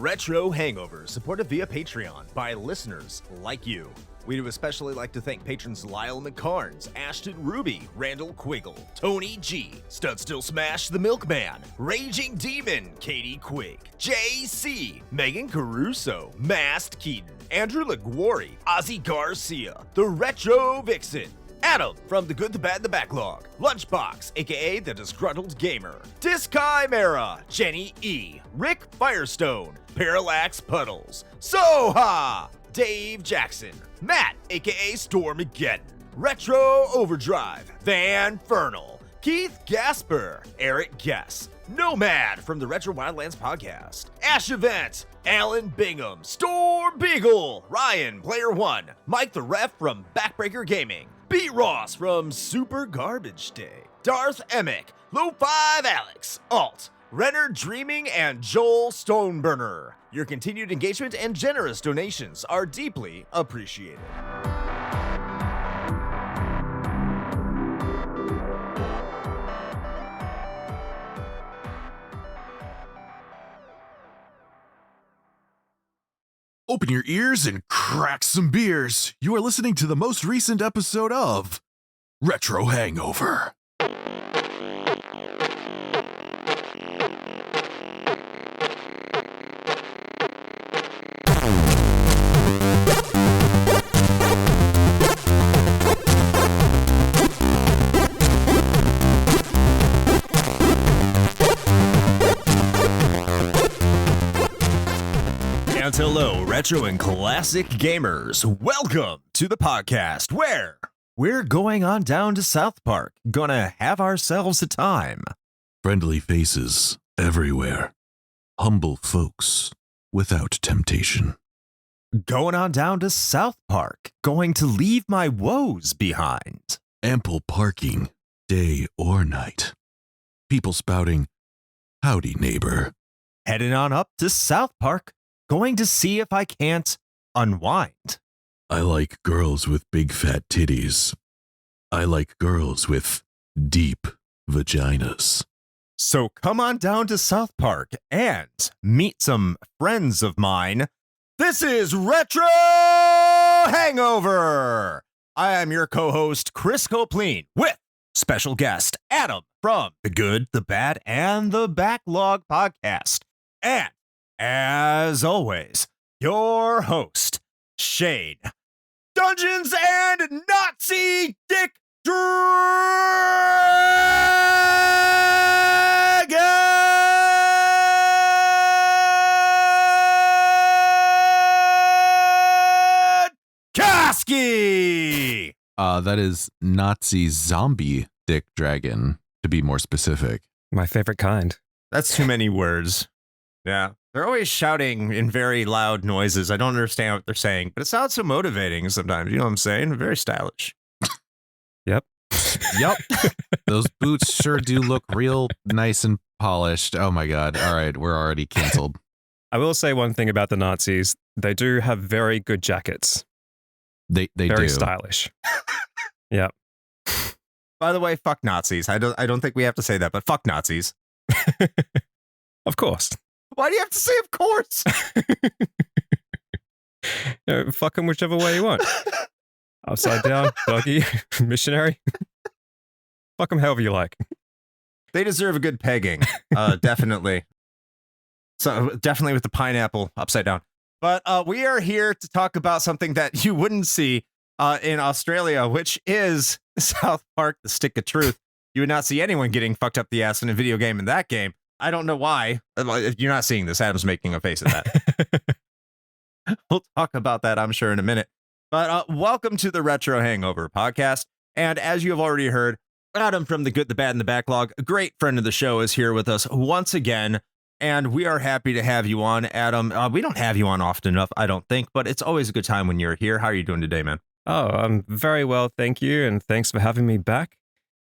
Retro Hangover, supported via Patreon by listeners like you. We would especially like to thank patrons Lyle McCarnes, Ashton Ruby, Randall Quiggle, Tony G, Stud Still Smash the Milkman, Raging Demon, Katie Quigg, JC, Megan Caruso, Mast Keaton, Andrew LaGuarri, Ozzy Garcia, The Retro Vixen, Adam from The Good, the Bad, the Backlog, Lunchbox, aka The Disgruntled Gamer, Dischimera, Jenny E, Rick Firestone, Parallax Puddles, Soha, Dave Jackson, Matt, aka Stormageddon, Retro Overdrive, Van Fernal, Keith Gasper, Eric Guess, Nomad from the Retro Wildlands podcast, Ash Event, Alan Bingham, Storm Beagle, Ryan, Player One, Mike the Ref from Backbreaker Gaming, B. Ross from Super Garbage Day, Darth Emick, Low 5 Alex, Alt, Renner Dreaming, and Joel Stoneburner. Your continued engagement and generous donations are deeply appreciated. Open your ears and crack some beers. You are listening to the most recent episode of Retro Hangover. And hello, retro and classic gamers. Welcome to the podcast where we're going on down to South Park, gonna have ourselves a time. Friendly faces everywhere. Humble folks without temptation. Going on down to South Park, going to leave my woes behind. Ample parking, day or night. People spouting, howdy neighbor. Heading on up to South Park, going to see if I can't unwind. I like girls with big fat titties. I like girls with deep vaginas. So come on down to South Park and meet some friends of mine. This is Retro Hangover. I am your co-host, Chris Copleen, with special guest Adam from The Good, the Bad, and the Backlog podcast. And as always, your host, Shane, Dungeons and Nazi Dick Dragon Kasky. That is Nazi zombie Dick Dragon, to be more specific. My favorite kind. That's too many words. Yeah. They're always shouting in very loud noises. I don't understand what they're saying, but it sounds so motivating sometimes. You know what I'm saying? Very stylish. Yep. Yep. Those boots sure do look real nice and polished. Oh my God. All right. We're already canceled. I will say one thing about the Nazis. They do have very good jackets. They very do. Stylish. Yep. By the way, fuck Nazis. I don't think we have to say that, but fuck Nazis. Of course. Why do you have to say of course? Fuck them whichever way you want. Upside down, doggy, missionary. Fuck them however you like. They deserve a good pegging. Definitely. So definitely with the pineapple upside down. But we are here to talk about something that you wouldn't see in Australia, which is South Park, the Stick of Truth. You would not see anyone getting fucked up the ass in a video game in that game. I don't know why. You're not seeing this. Adam's making a face at that. We'll talk about that, I'm sure, in a minute. But welcome to the Retro Hangover podcast. And as you have already heard, Adam from The Good, the Bad, and the Backlog, a great friend of the show, is here with us once again. And we are happy to have you on, Adam. We don't have you on often enough, I don't think, but it's always a good time when you're here. How are you doing today, man? Oh, I'm very well, thank you. And thanks for having me back.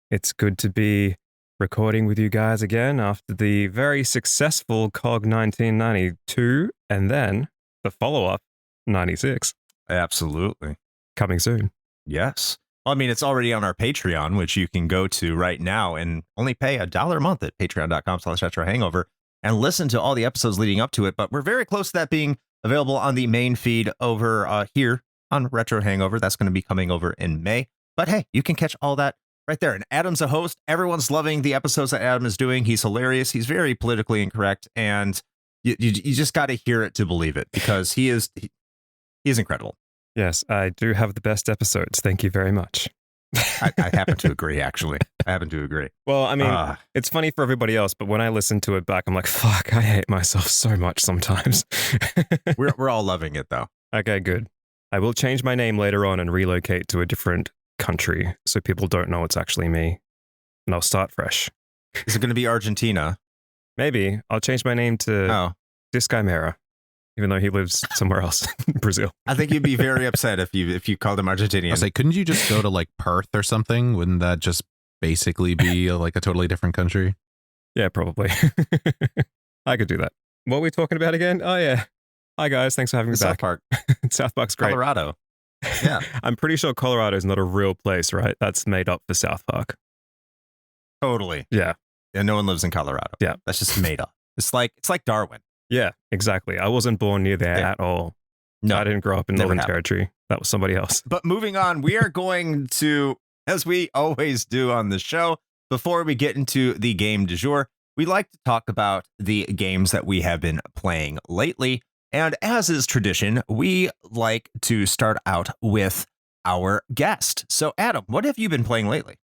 It's good to be recording with you guys again after the very successful COG 1992 and then the follow-up 96. Absolutely. Coming soon. Yes. Well, I mean, it's already on our Patreon, which you can go to right now and only pay $1 a month at patreon.com/retrohangover. and listen to all the episodes leading up to it. But we're very close to that being available on the main feed over here on Retro Hangover. That's going to be coming over in May. But hey, you can catch all that right there. And Adam's a host. Everyone's loving the episodes that Adam is doing. He's hilarious. He's very politically incorrect. And you just got to hear it to believe it, because he is incredible. Yes, I do have the best episodes. Thank you very much. I happen to agree, actually. I happen to agree. Well, I mean, it's funny for everybody else, but when I listen to it back, I'm like, fuck, I hate myself so much sometimes. We're all loving it, though. Okay, good. I will change my name later on and relocate to a different country so people don't know it's actually me. And I'll start fresh. Is it going to be Argentina? Maybe. I'll change my name to Discaimera, even though he lives somewhere else in Brazil. I think you'd be very upset if you called him Argentinian. I was like, couldn't you just go to like Perth or something? Wouldn't that just basically be like a totally different country? Yeah, probably. I could do that. What were we talking about again? Oh, yeah. Hi, guys. Thanks for having me back. South Park. South Park's great. Colorado. Yeah. I'm pretty sure Colorado is not a real place, right? That's made up for South Park. Totally. Yeah. And no one lives in Colorado. Yeah. That's just made up. It's like Darwin. Yeah, exactly. I wasn't born near there at all. No, I didn't grow up in Northern Territory. That was somebody else. But moving on, we are going to, as we always do on the show, before we get into the game du jour, we like to talk about the games that we have been playing lately. And as is tradition, we like to start out with our guest. So, Adam, what have you been playing lately?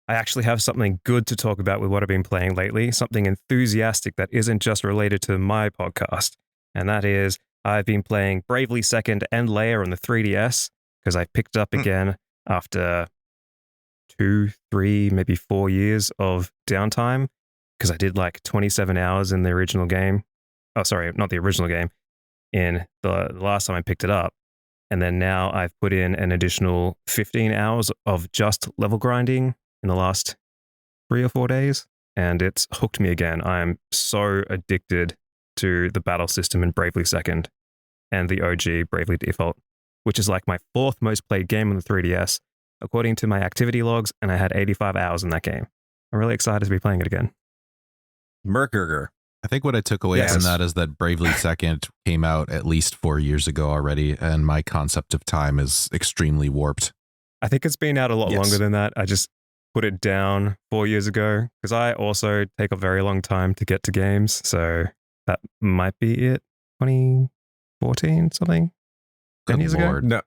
I actually have something good to talk about with what I've been playing lately, something enthusiastic that isn't just related to my podcast. And that is, I've been playing Bravely Second and Layer on the 3DS, because I picked up again after 2, 3, maybe 4 years of downtime, because I did like 27 hours in the original game. Oh, sorry, not the original game, in the last time I picked it up. And then now I've put in an additional 15 hours of just level grinding in the last 3 or 4 days, and it's hooked me again. I am so addicted to the battle system in Bravely Second and the OG Bravely Default, which is like my 4th most played game on the 3DS, according to my activity logs, and I had 85 hours in that game. I'm really excited to be playing it again. Merkerger. I think what I took away from that is that Bravely Second came out at least 4 years ago already, and my concept of time is extremely warped. I think it's been out a lot longer than that. I just put it down 4 years ago, because I also take a very long time to get to games, so that might be it. 2014, something? 10 years ago? No,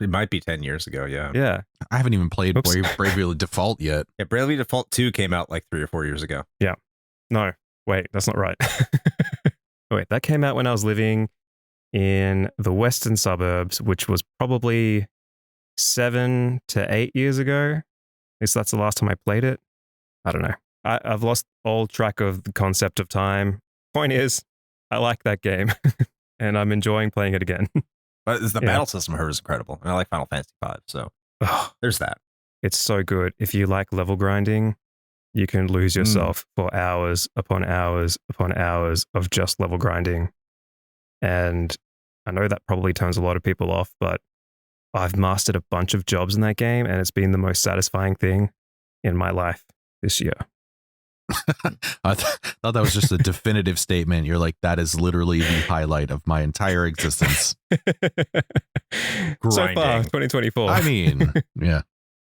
it might be 10 years ago, yeah. Yeah. I haven't even played Bravely Default yet. Yeah, Bravely Default 2 came out like 3 or 4 years ago. Yeah. No, wait, that's not right. Wait, that came out when I was living in the western suburbs, which was probably 7 to 8 years ago. At least that's the last time I played it. I don't know. I've lost all track of the concept of time. Point is, I like that game, and I'm enjoying playing it again. But the battle system here is incredible, and I like Final Fantasy V, so there's that. It's so good. If you like level grinding, you can lose yourself for hours upon hours upon hours of just level grinding. And I know that probably turns a lot of people off, but I've mastered a bunch of jobs in that game, and it's been the most satisfying thing in my life this year. I thought that was just a definitive statement. You're like, that is literally the highlight of my entire existence. So far, 2024. I mean, yeah.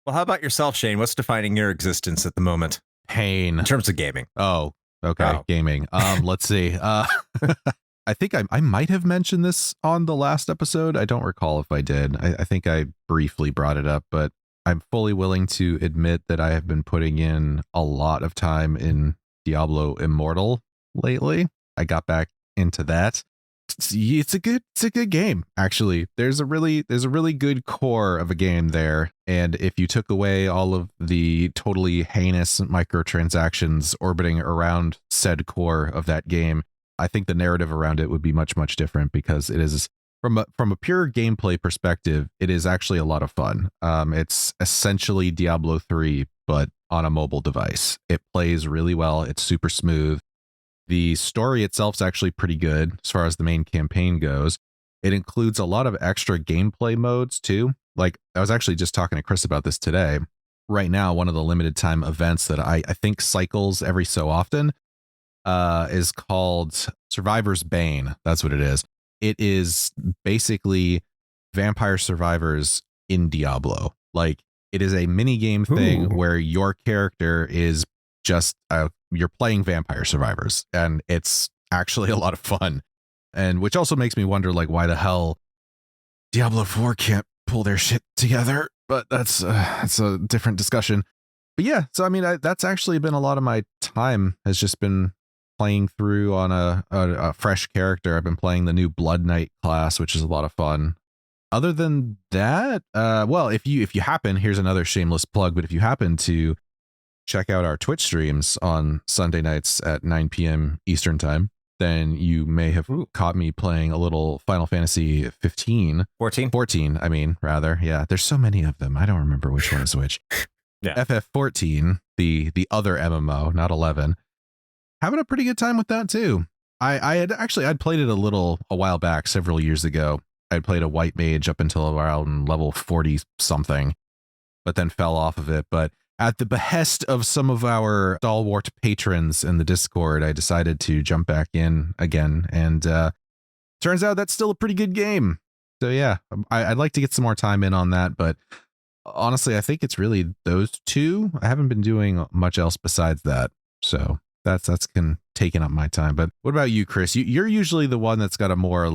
Well, how about yourself, Shane? What's defining your existence at the moment? Pain. In terms of gaming. Oh, okay. Gaming. Let's see. I think I might have mentioned this on the last episode. I don't recall if I did. I think I briefly brought it up, but I'm fully willing to admit that I have been putting in a lot of time in Diablo Immortal lately. I got back into that. It's a good game, actually. There's a really good core of a game there, and if you took away all of the totally heinous microtransactions orbiting around said core of that game, I think the narrative around it would be much, much different, because it is from a pure gameplay perspective, it is actually a lot of fun. It's essentially Diablo 3, but on a mobile device. It plays really well. It's super smooth. The story itself is actually pretty good as far as the main campaign goes. It includes a lot of extra gameplay modes too. Like, I was actually just talking to Chris about this today. Right now, one of the limited time events that I think cycles every so often is called Survivor's Bane. That's what it is. It is basically Vampire Survivors in Diablo. Like, it is a mini game thing where your character is just you're playing Vampire Survivors, and it's actually a lot of fun. And which also makes me wonder, like, why the hell Diablo 4 can't pull their shit together. But that's a different discussion. But yeah, so I mean, that's actually been a lot of my time has just been playing through on a fresh character. I've been playing the new Blood Knight class, which is a lot of fun. Other than that, well, if you happen, here's another shameless plug, but if you happen to check out our Twitch streams on Sunday nights at 9 p.m. Eastern time, then you may have caught me playing a little Final Fantasy 14, I mean, rather. Yeah, there's so many of them. I don't remember which one is which. Yeah. FF14, the other MMO, not 11. Having a pretty good time with that too. I'd played it a while back, several years ago. I'd played a white mage up until around level 40 something, but then fell off of it. But at the behest of some of our stalwart patrons in the Discord, I decided to jump back in again. And turns out that's still a pretty good game. So yeah, I'd like to get some more time in on that. But honestly, I think it's really those two. I haven't been doing much else besides that. So that's taken up my time. But what about you, Chris? You're usually the one that's got a more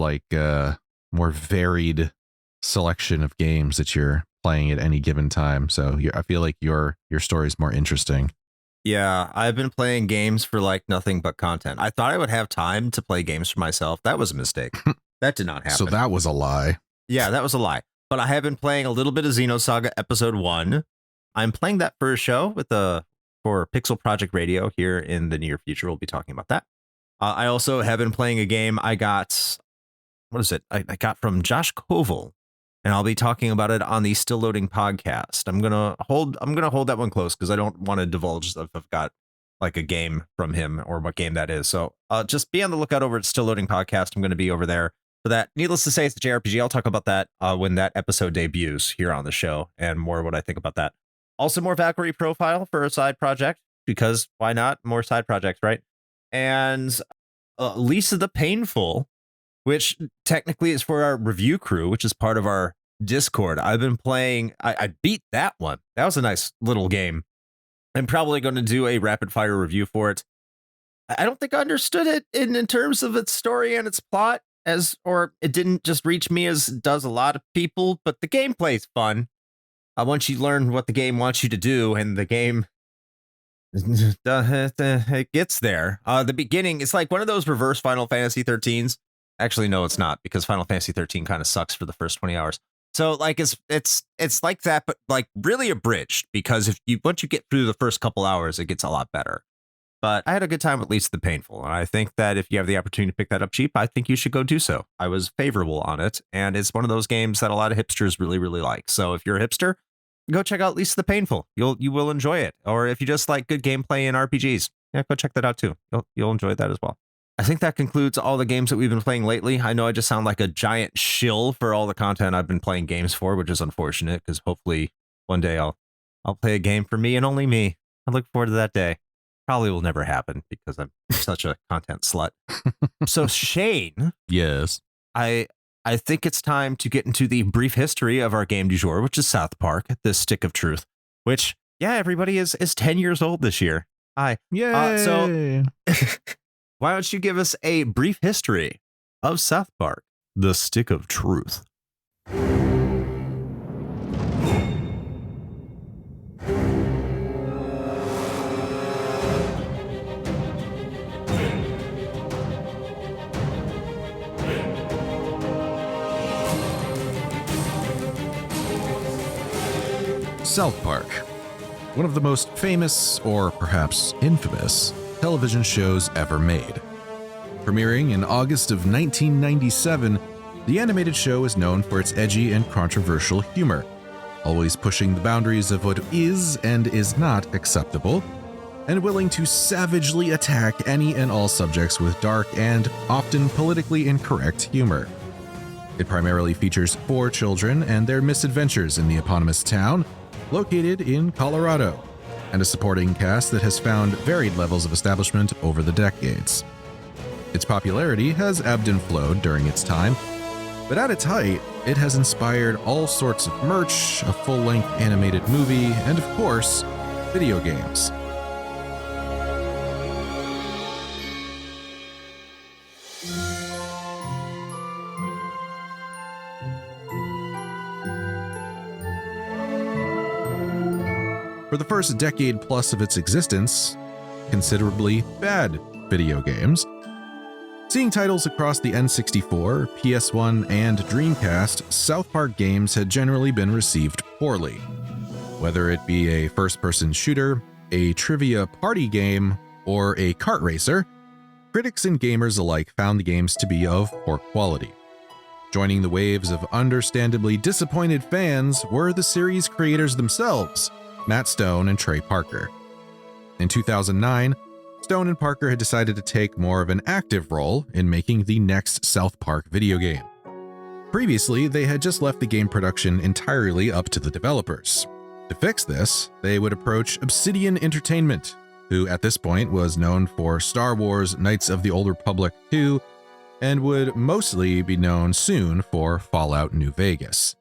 more varied selection of games that you're playing at any given time. So I feel like your story is more interesting. Yeah, I've been playing games for like nothing but content. I thought I would have time to play games for myself. That was a mistake. That did not happen. So that was a lie. Yeah, that was a lie. But I have been playing a little bit of Xenosaga Episode 1. I'm playing that for a show for Pixel Project Radio here in the near future. We'll be talking about that. I also have been playing a game I got. What is it? I got from Josh Koval, and I'll be talking about it on the Still Loading podcast. I'm gonna hold that one close because I don't want to divulge if I've got like a game from him or what game that is. So just be on the lookout over at Still Loading podcast. I'm going to be over there for that. Needless to say, it's a JRPG. I'll talk about that when that episode debuts here on the show, and more what I think about that. Also, more Valkyrie profile for a side project, because why not? More side projects, right? And Lisa the Painful, which technically is for our review crew, which is part of our Discord. I've been playing. I beat that one. That was a nice little game. I'm probably going to do a rapid fire review for it. I don't think I understood it in terms of its story and its plot, or it didn't just reach me as does a lot of people, but the gameplay's fun. Once you learn what the game wants you to do, and the game it gets there. The beginning, it's like one of those reverse Final Fantasy 13s. Actually, no, it's not, because Final Fantasy 13 kind of sucks for the first 20 hours. So like it's like that, but like really abridged, because once you get through the first couple hours, it gets a lot better. But I had a good time with Lisa the Painful, and I think that if you have the opportunity to pick that up cheap, I think you should go do so. I was favorable on it, and it's one of those games that a lot of hipsters really, really like. So if you're a hipster, go check out Lisa the Painful. You will enjoy it. Or if you just like good gameplay in RPGs, yeah, go check that out too. You'll enjoy that as well. I think that concludes all the games that we've been playing lately. I know I just sound like a giant shill for all the content I've been playing games for, which is unfortunate, because hopefully one day I'll play a game for me and only me. I look forward to that day. Probably will never happen because I'm such a content slut. So Shane, yes, I think it's time to get into the brief history of our game du jour, which is South Park: The Stick of Truth, which, yeah, everybody is 10 years old this year. Hi. Yay. So why don't you give us a brief history of South Park: The Stick of Truth? South Park, one of the most famous, or perhaps infamous, television shows ever made. Premiering in August of 1997, the animated show is known for its edgy and controversial humor, always pushing the boundaries of what is and is not acceptable, and willing to savagely attack any and all subjects with dark and often politically incorrect humor. It primarily features 4 children and their misadventures in the eponymous town, located in Colorado, and a supporting cast that has found varied levels of establishment over the decades. Its popularity has ebbed and flowed during its time, but at its height, it has inspired all sorts of merch, a full-length animated movie, and of course, video games. For the first decade plus of its existence, considerably bad video games. Seeing titles across the N64, PS1, and Dreamcast, South Park games had generally been received poorly. Whether it be a first-person shooter, a trivia party game, or a kart racer, critics and gamers alike found the games to be of poor quality. Joining the waves of understandably disappointed fans were the series creators themselves, Matt Stone and Trey Parker. In 2009, Stone and Parker had decided to take more of an active role in making the next South Park video game. Previously, they had just left the game production entirely up to the developers. To fix this, they would approach Obsidian Entertainment, who at this point was known for Star Wars Knights of the Old Republic 2 and would mostly be known soon for Fallout New Vegas.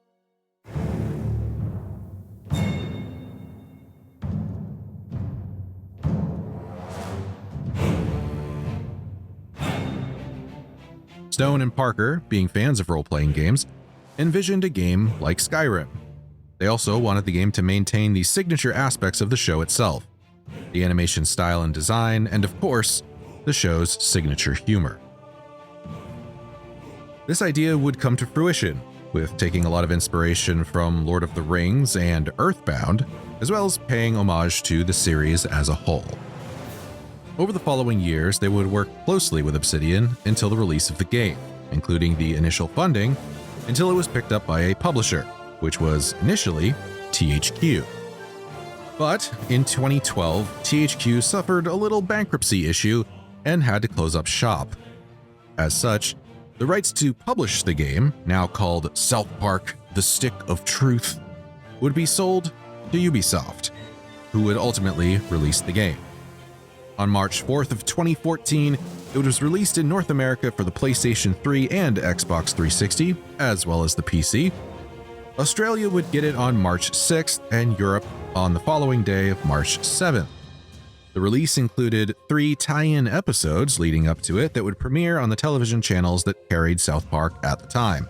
Stone and Parker, being fans of role-playing games, envisioned a game like Skyrim. They also wanted the game to maintain the signature aspects of the show itself, the animation style and design, and of course, the show's signature humor. This idea would come to fruition, with taking a lot of inspiration from Lord of the Rings and Earthbound, as well as paying homage to the series as a whole. Over the following years, they would work closely with Obsidian until the release of the game, including the initial funding, until it was picked up by a publisher, which was initially THQ. But in 2012, THQ suffered a little bankruptcy issue and had to close up shop. As such, the rights to publish the game, now called South Park: The Stick of Truth, would be sold to Ubisoft, who would ultimately release the game. On March 4th of 2014, it was released in North America for the PlayStation 3 and Xbox 360, as well as the PC. Australia would get it on March 6th and Europe on the following day of March 7th. The release included 3 tie-in episodes leading up to it that would premiere on the television channels that carried South Park at the time.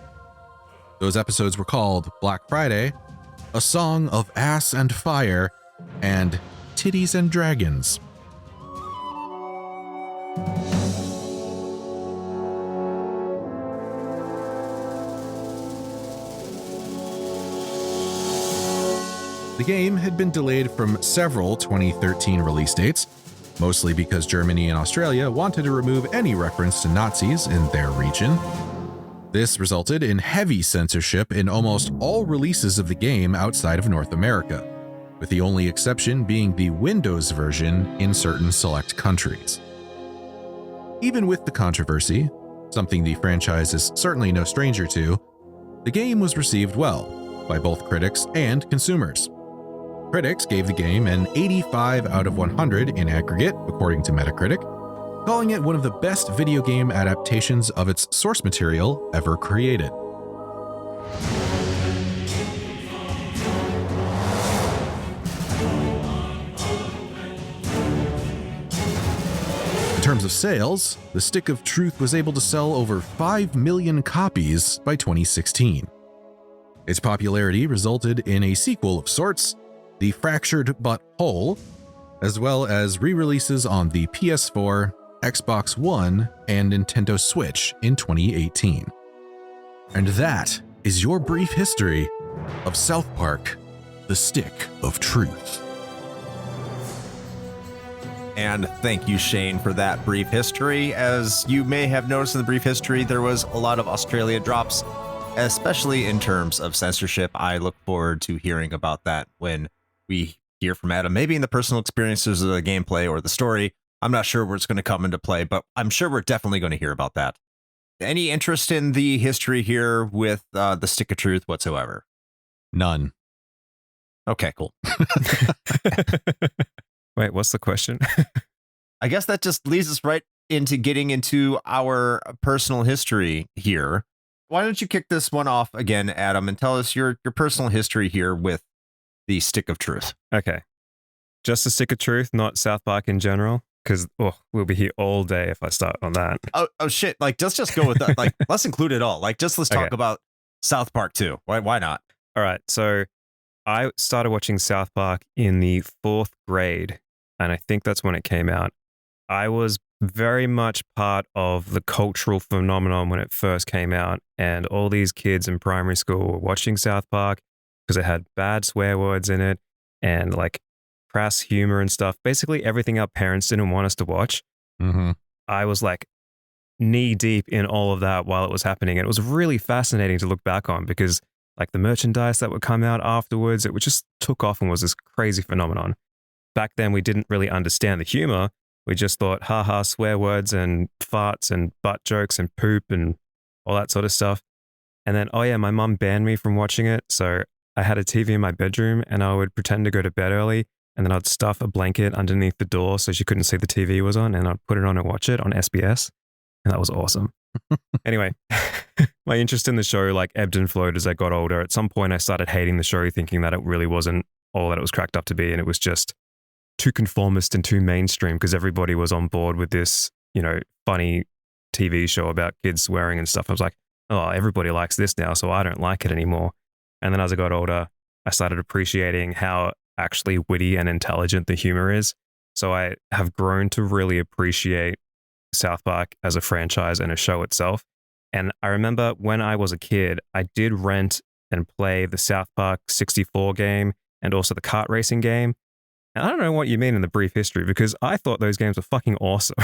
Those episodes were called Black Friday, A Song of Ass and Fire, and Titties and Dragons. The game had been delayed from several 2013 release dates, mostly because Germany and Australia wanted to remove any reference to Nazis in their region. This resulted in heavy censorship in almost all releases of the game outside of North America, with the only exception being the Windows version in certain select countries. Even with the controversy, something the franchise is certainly no stranger to, the game was received well by both critics and consumers. Critics gave the game an 85 out of 100 in aggregate, according to Metacritic, calling it one of the best video game adaptations of its source material ever created. In terms of sales, The Stick of Truth was able to sell over 5 million copies by 2016. Its popularity resulted in a sequel of sorts, The Fractured But Whole, as well as re-releases on the PS4, Xbox One, and Nintendo Switch in 2018. And that is your brief history of South Park: The Stick of Truth. And thank you, Shane, for that brief history. As you may have noticed in the brief history, there was a lot of Australia drops, especially in terms of censorship. I look forward to hearing about that when we hear from Adam, maybe in the personal experiences of the gameplay or the story. I'm not sure where it's going to come into play, but I'm sure we're definitely going to hear about that. Any interest in the history here with the Stick of Truth whatsoever? None. Okay, cool. Wait, what's the question? I guess that just leads us right into getting into our personal history here. Why don't you kick this one off again, Adam, and tell us your personal history here with the Stick of Truth. Okay. Just the Stick of Truth, not South Park in general, because we'll be here all day if I start on that. Oh shit! Like let's just go with that. Like let's include it all. Like let's talk about South Park too. Why not? All right. So I started watching South Park in the 4th grade, and I think that's when it came out. I was very much part of the cultural phenomenon when it first came out, and all these kids in primary school were watching South Park because it had bad swear words in it and like crass humor and stuff. Basically everything our parents didn't want us to watch. Mm-hmm. I was like knee deep in all of that while it was happening. And it was really fascinating to look back on because like the merchandise that would come out afterwards, it would just took off and was this crazy phenomenon. Back then, we didn't really understand the humor. We just thought, haha, swear words and farts and butt jokes and poop and all that sort of stuff. And then, my mum banned me from watching it. So I had a TV in my bedroom and I would pretend to go to bed early. And then I'd stuff a blanket underneath the door so she couldn't see the TV was on. And I'd put it on and watch it on SBS. And that was awesome. Anyway, my interest in the show like ebbed and flowed as I got older. At some point, I started hating the show, thinking that it really wasn't all that it was cracked up to be. And it was just too conformist and too mainstream because everybody was on board with this, funny TV show about kids swearing and stuff. I was like, oh, everybody likes this now, so I don't like it anymore. And then as I got older, I started appreciating how actually witty and intelligent the humor is. So I have grown to really appreciate South Park as a franchise and a show itself. And I remember when I was a kid, I did rent and play the South Park 64 game and also the kart racing game. And I don't know what you mean in the brief history because I thought those games were fucking awesome.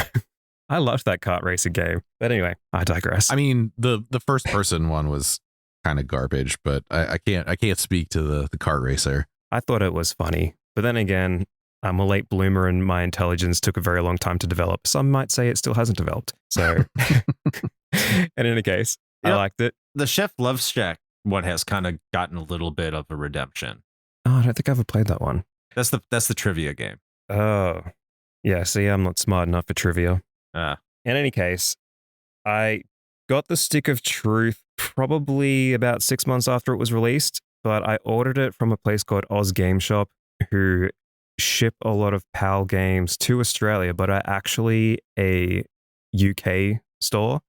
I loved that kart racing game. But anyway, I digress. I mean, the first person one was kind of garbage, but I can't speak to the kart racer. I thought it was funny. But then again, I'm a late bloomer and my intelligence took a very long time to develop. Some might say it still hasn't developed. So, and in any case, I liked it. The Chef Love Shack one has kind of gotten a little bit of a redemption. Oh, I don't think I ever played that one. That's the trivia game. Oh, yeah. See, I'm not smart enough for trivia. In any case, I got the Stick of Truth probably about 6 months after it was released, but I ordered it from a place called Oz Game Shop, who ship a lot of PAL games to Australia, but are actually a UK store.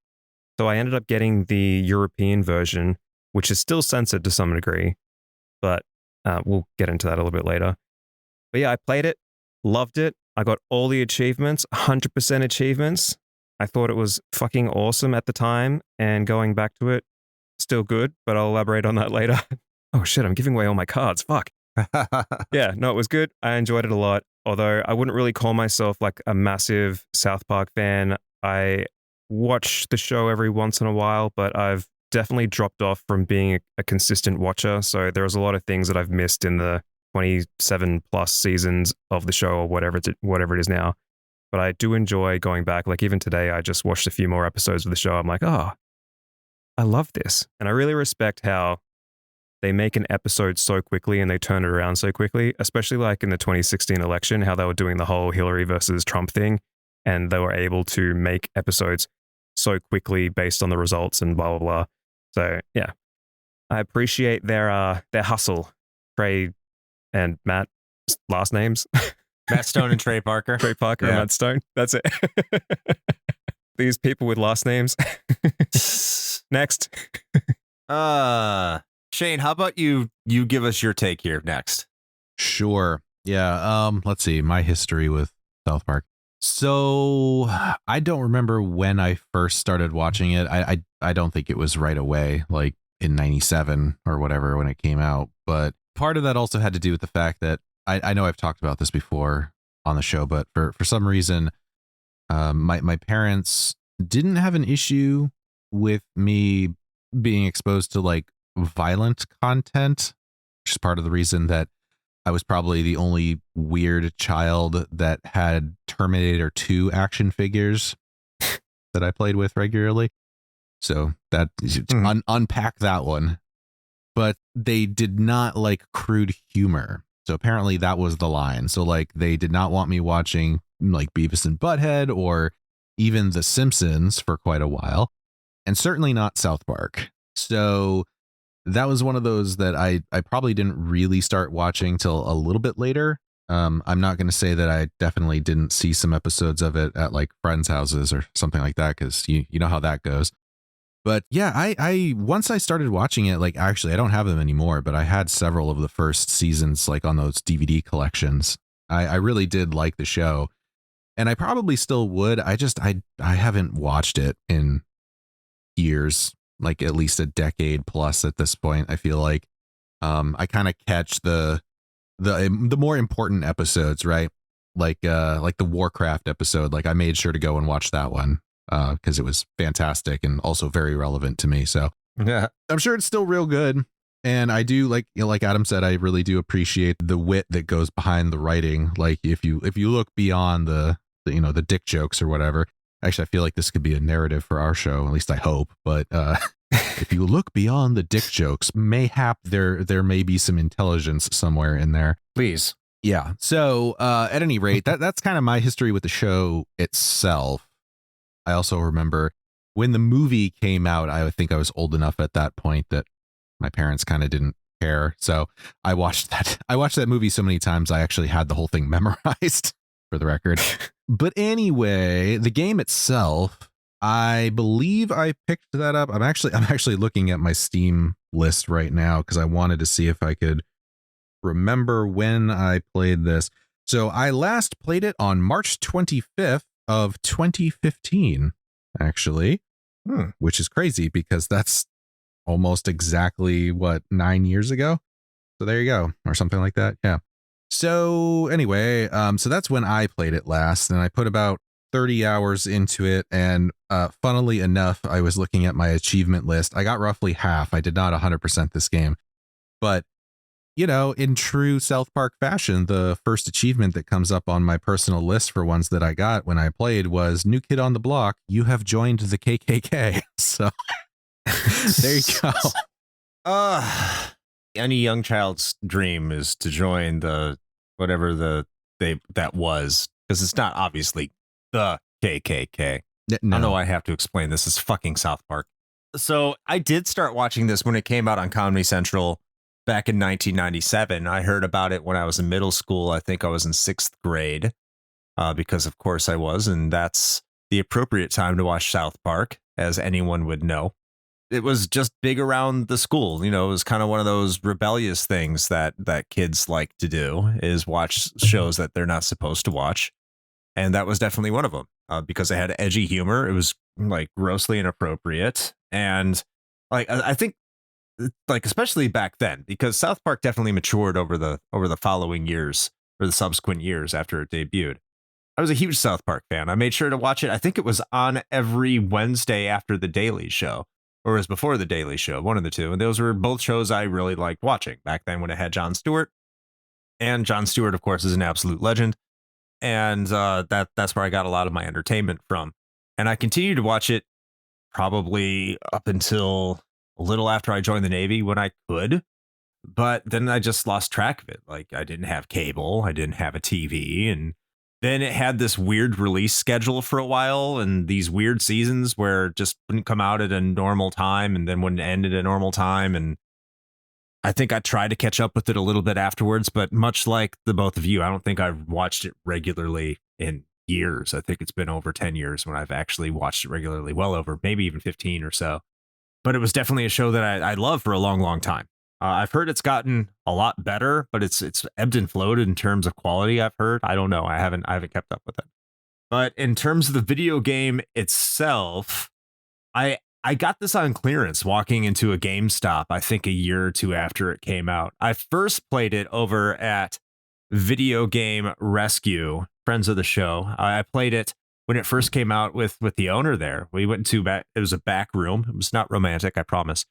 So I ended up getting the European version, which is still censored to some degree, but we'll get into that a little bit later. But yeah, I played it, loved it. I got all the achievements, 100% achievements. I thought it was fucking awesome at the time, and going back to it, still good, but I'll elaborate on that later. Oh shit, I'm giving away all my cards. Fuck. Yeah, no, it was good. I enjoyed it a lot, although I wouldn't really call myself like a massive South Park fan. I watch the show every once in a while, but I've definitely dropped off from being a consistent watcher. So there's a lot of things that I've missed in the 27 plus seasons of the show or whatever it is now. But I do enjoy going back. Like even today, I just watched a few more episodes of the show. I'm like, oh, I love this. And I really respect how they make an episode so quickly and they turn it around so quickly, especially like in the 2016 election, how they were doing the whole Hillary versus Trump thing. And they were able to make episodes so quickly based on the results and blah, blah, blah. So yeah, I appreciate their hustle. Trey and Matt, last names. Matt Stone and Trey Parker. Trey Parker and Matt Stone. That's it. These people with last names. Next. Shane, how about you give us your take here next? Sure. Yeah. Let's see. My history with South Park. So I don't remember when I first started watching it. I don't think it was right away, like in 97 or whatever when it came out. But part of that also had to do with the fact that I know I've talked about this before on the show, but for some reason, my parents didn't have an issue with me being exposed to like violent content, which is part of the reason that I was probably the only weird child that had Terminator 2 action figures that I played with regularly. So that unpack that one. but they did not like crude humor. So apparently that was the line. So like they did not want me watching like Beavis and Butthead or even The Simpsons for quite a while, and certainly not South Park. So that was one of those that I probably didn't really start watching till a little bit later. I'm not going to say that I definitely didn't see some episodes of it at like friends' houses or something like that, because you know how that goes. But yeah, I once I started watching it, like actually I don't have them anymore, but I had several of the first seasons like on those DVD collections. I really did like the show, and I probably still would. I haven't watched it in years, like at least a decade plus at this point. I feel like I kind of catch the more important episodes, right? Like the Warcraft episode. Like I made sure to go and watch that one because it was fantastic and also very relevant to me. So yeah, I'm sure it's still real good. And I do like Adam said, I really do appreciate the wit that goes behind the writing. Like if you look beyond the dick jokes or whatever. Actually, I feel like this could be a narrative for our show. At least I hope. But if you look beyond the dick jokes, mayhap there may be some intelligence somewhere in there. Please. Yeah. So at any rate, that's kind of my history with the show itself. I also remember when the movie came out, I think I was old enough at that point that my parents kind of didn't care. So I watched that movie so many times, I actually had the whole thing memorized, for the record. But anyway, the game itself, I believe I picked that up. I'm actually looking at my Steam list right now because I wanted to see if I could remember when I played this. So I last played it on March 25th of 2015, actually, which is crazy because that's almost exactly 9 years ago. So there you go, or something like that. Yeah. So anyway, so that's when I played it last, and I put about 30 hours into it. And funnily enough, I was looking at my achievement list. I got roughly half. I did not 100% this game, but in true South Park fashion, the first achievement that comes up on my personal list for ones that I got when I played was "New Kid on the Block, you have joined the KKK." So there you go. Any young child's dream is to join the whatever that was, because it's not obviously the KKK. No. I know I have to explain this is fucking South Park. So I did start watching this when it came out on Comedy Central back in 1997. I heard about it when I was in middle school. I think I was in 6th grade, because of course I was, and that's the appropriate time to watch South Park, as anyone would know. It was just big around the school. It was kind of one of those rebellious things that kids like to do, is watch shows that they're not supposed to watch. And that was definitely one of them, because it had edgy humor. It was like grossly inappropriate. And like, I think like, especially back then, because South Park definitely matured over the following years, or the subsequent years after it debuted. I was a huge South Park fan. I made sure to watch it. I think it was on every Wednesday after The Daily Show, or it was before The Daily Show, one of the two. And those were both shows I really liked watching back then when it had Jon Stewart. And Jon Stewart, of course, is an absolute legend. And that's where I got a lot of my entertainment from. And I continued to watch it probably up until a little after I joined the Navy, when I could. But then I just lost track of it. Like, I didn't have cable, I didn't have a TV, and then it had this weird release schedule for a while, and these weird seasons where it just wouldn't come out at a normal time and then wouldn't end at a normal time. And I think I tried to catch up with it a little bit afterwards, but much like the both of you, I don't think I've watched it regularly in years. I think it's been over 10 years when I've actually watched it regularly, well over maybe even 15 or so. But it was definitely a show that I loved for a long, long time. I've heard it's gotten a lot better, but it's ebbed and flowed in terms of quality. I've heard. I don't know. I haven't kept up with it. But in terms of the video game itself, I got this on clearance walking into a GameStop, I think a year or two after it came out. I first played it over at Video Game Rescue, friends of the show. I played it when it first came out with the owner there. We went to it was a back room. It was not romantic, I promise.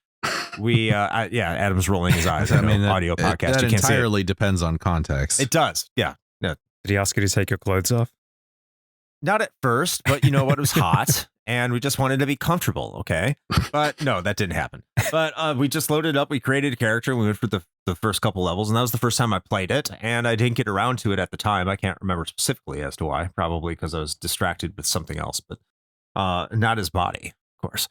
Adam's rolling his eyes. I mean, audio podcast. That you can't entirely depends on context. It does. Yeah. Did he ask you to take your clothes off? Not at first, but you know what? It was hot, and we just wanted to be comfortable. Okay. But no, that didn't happen. But we just loaded up. We created a character. And we went for the first couple levels. And that was the first time I played it. And I didn't get around to it at the time. I can't remember specifically as to why. Probably because I was distracted with something else. But not his body, of course.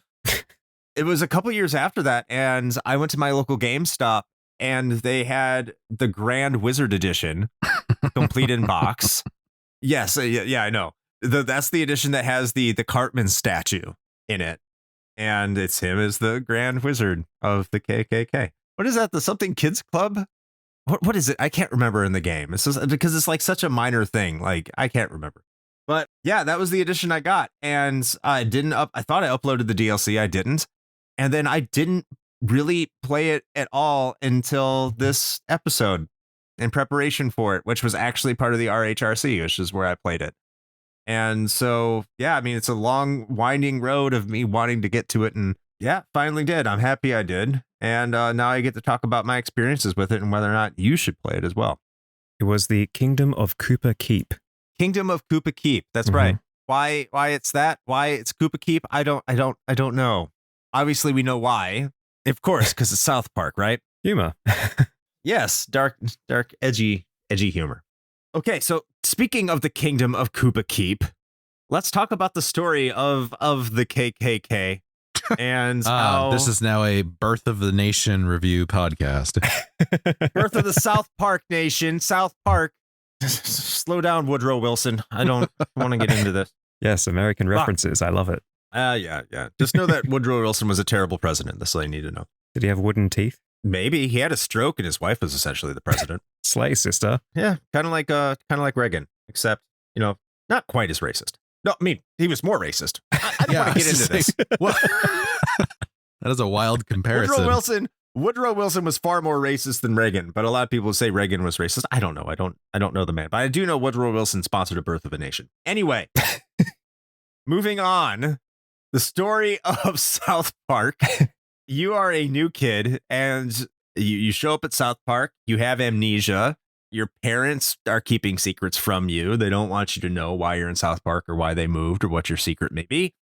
It was a couple years after that. And I went to my local GameStop. And they had the Grand Wizard Edition, complete in box. Yes, yeah, I know. That's the edition that has the Cartman statue in it, and it's him as the Grand Wizard of the KKK. What is that? The something kids club? What is it? I can't remember in the game. It's just because it's like such a minor thing. Like I can't remember. But yeah, that was the edition I got, and I didn't I thought I uploaded the DLC. I didn't, and then I didn't really play it at all until this episode in preparation for it, which was actually part of the RHRC, which is where I played it. And so, yeah, I mean, it's a long winding road of me wanting to get to it. And yeah, finally did. I'm happy I did. And now I get to talk about my experiences with it and whether or not you should play it as well. It was the Kingdom of Koopa Keep. Kingdom of Koopa Keep. That's right. Why it's that? Why it's Koopa Keep? I don't know. Obviously, we know why. Of course, because it's South Park, right? Humor. Yes, dark, edgy humor. Okay, so speaking of the Kingdom of Koopa Keep, let's talk about the story of the KKK. And this is now a Birth of the Nation review podcast. Birth of the South Park Nation, South Park. Slow down, Woodrow Wilson. I don't want to get into this. Yes, American references. I love it. Yeah. Just know that Woodrow Wilson was a terrible president. That's all you need to know. Did he have wooden teeth? Maybe he had a stroke and his wife was essentially the president. Slay, sister. Yeah, kind of like Reagan, except not quite as racist. No, I mean he was more racist. I don't want to get into this. That is a wild comparison. Woodrow Wilson was far more racist than Reagan, but a lot of people say Reagan was racist. I don't know. I don't know the man, but I do know Woodrow Wilson sponsored a Birth of a Nation. Anyway, moving on. The story of South Park. You are a new kid and you show up at South Park. You have amnesia. Your parents are keeping secrets from you. They don't want you to know why you're in South Park or why they moved or what your secret may be.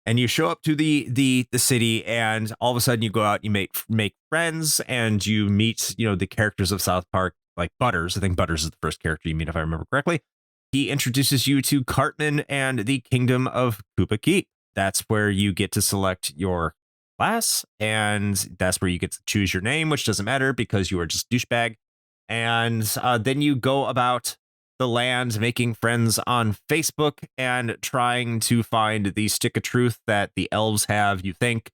And you show up to the city and all of a sudden you go out, you make friends and you meet, the characters of South Park, like Butters. I think Butters is the first character you meet, if I remember correctly. He introduces you to Cartman and the Kingdom of Koopa Keep. That's where you get to select your class, and that's where you get to choose your name, which doesn't matter because you are just douchebag. And then you go about the land making friends on Facebook and trying to find the stick of truth that the elves have, you think.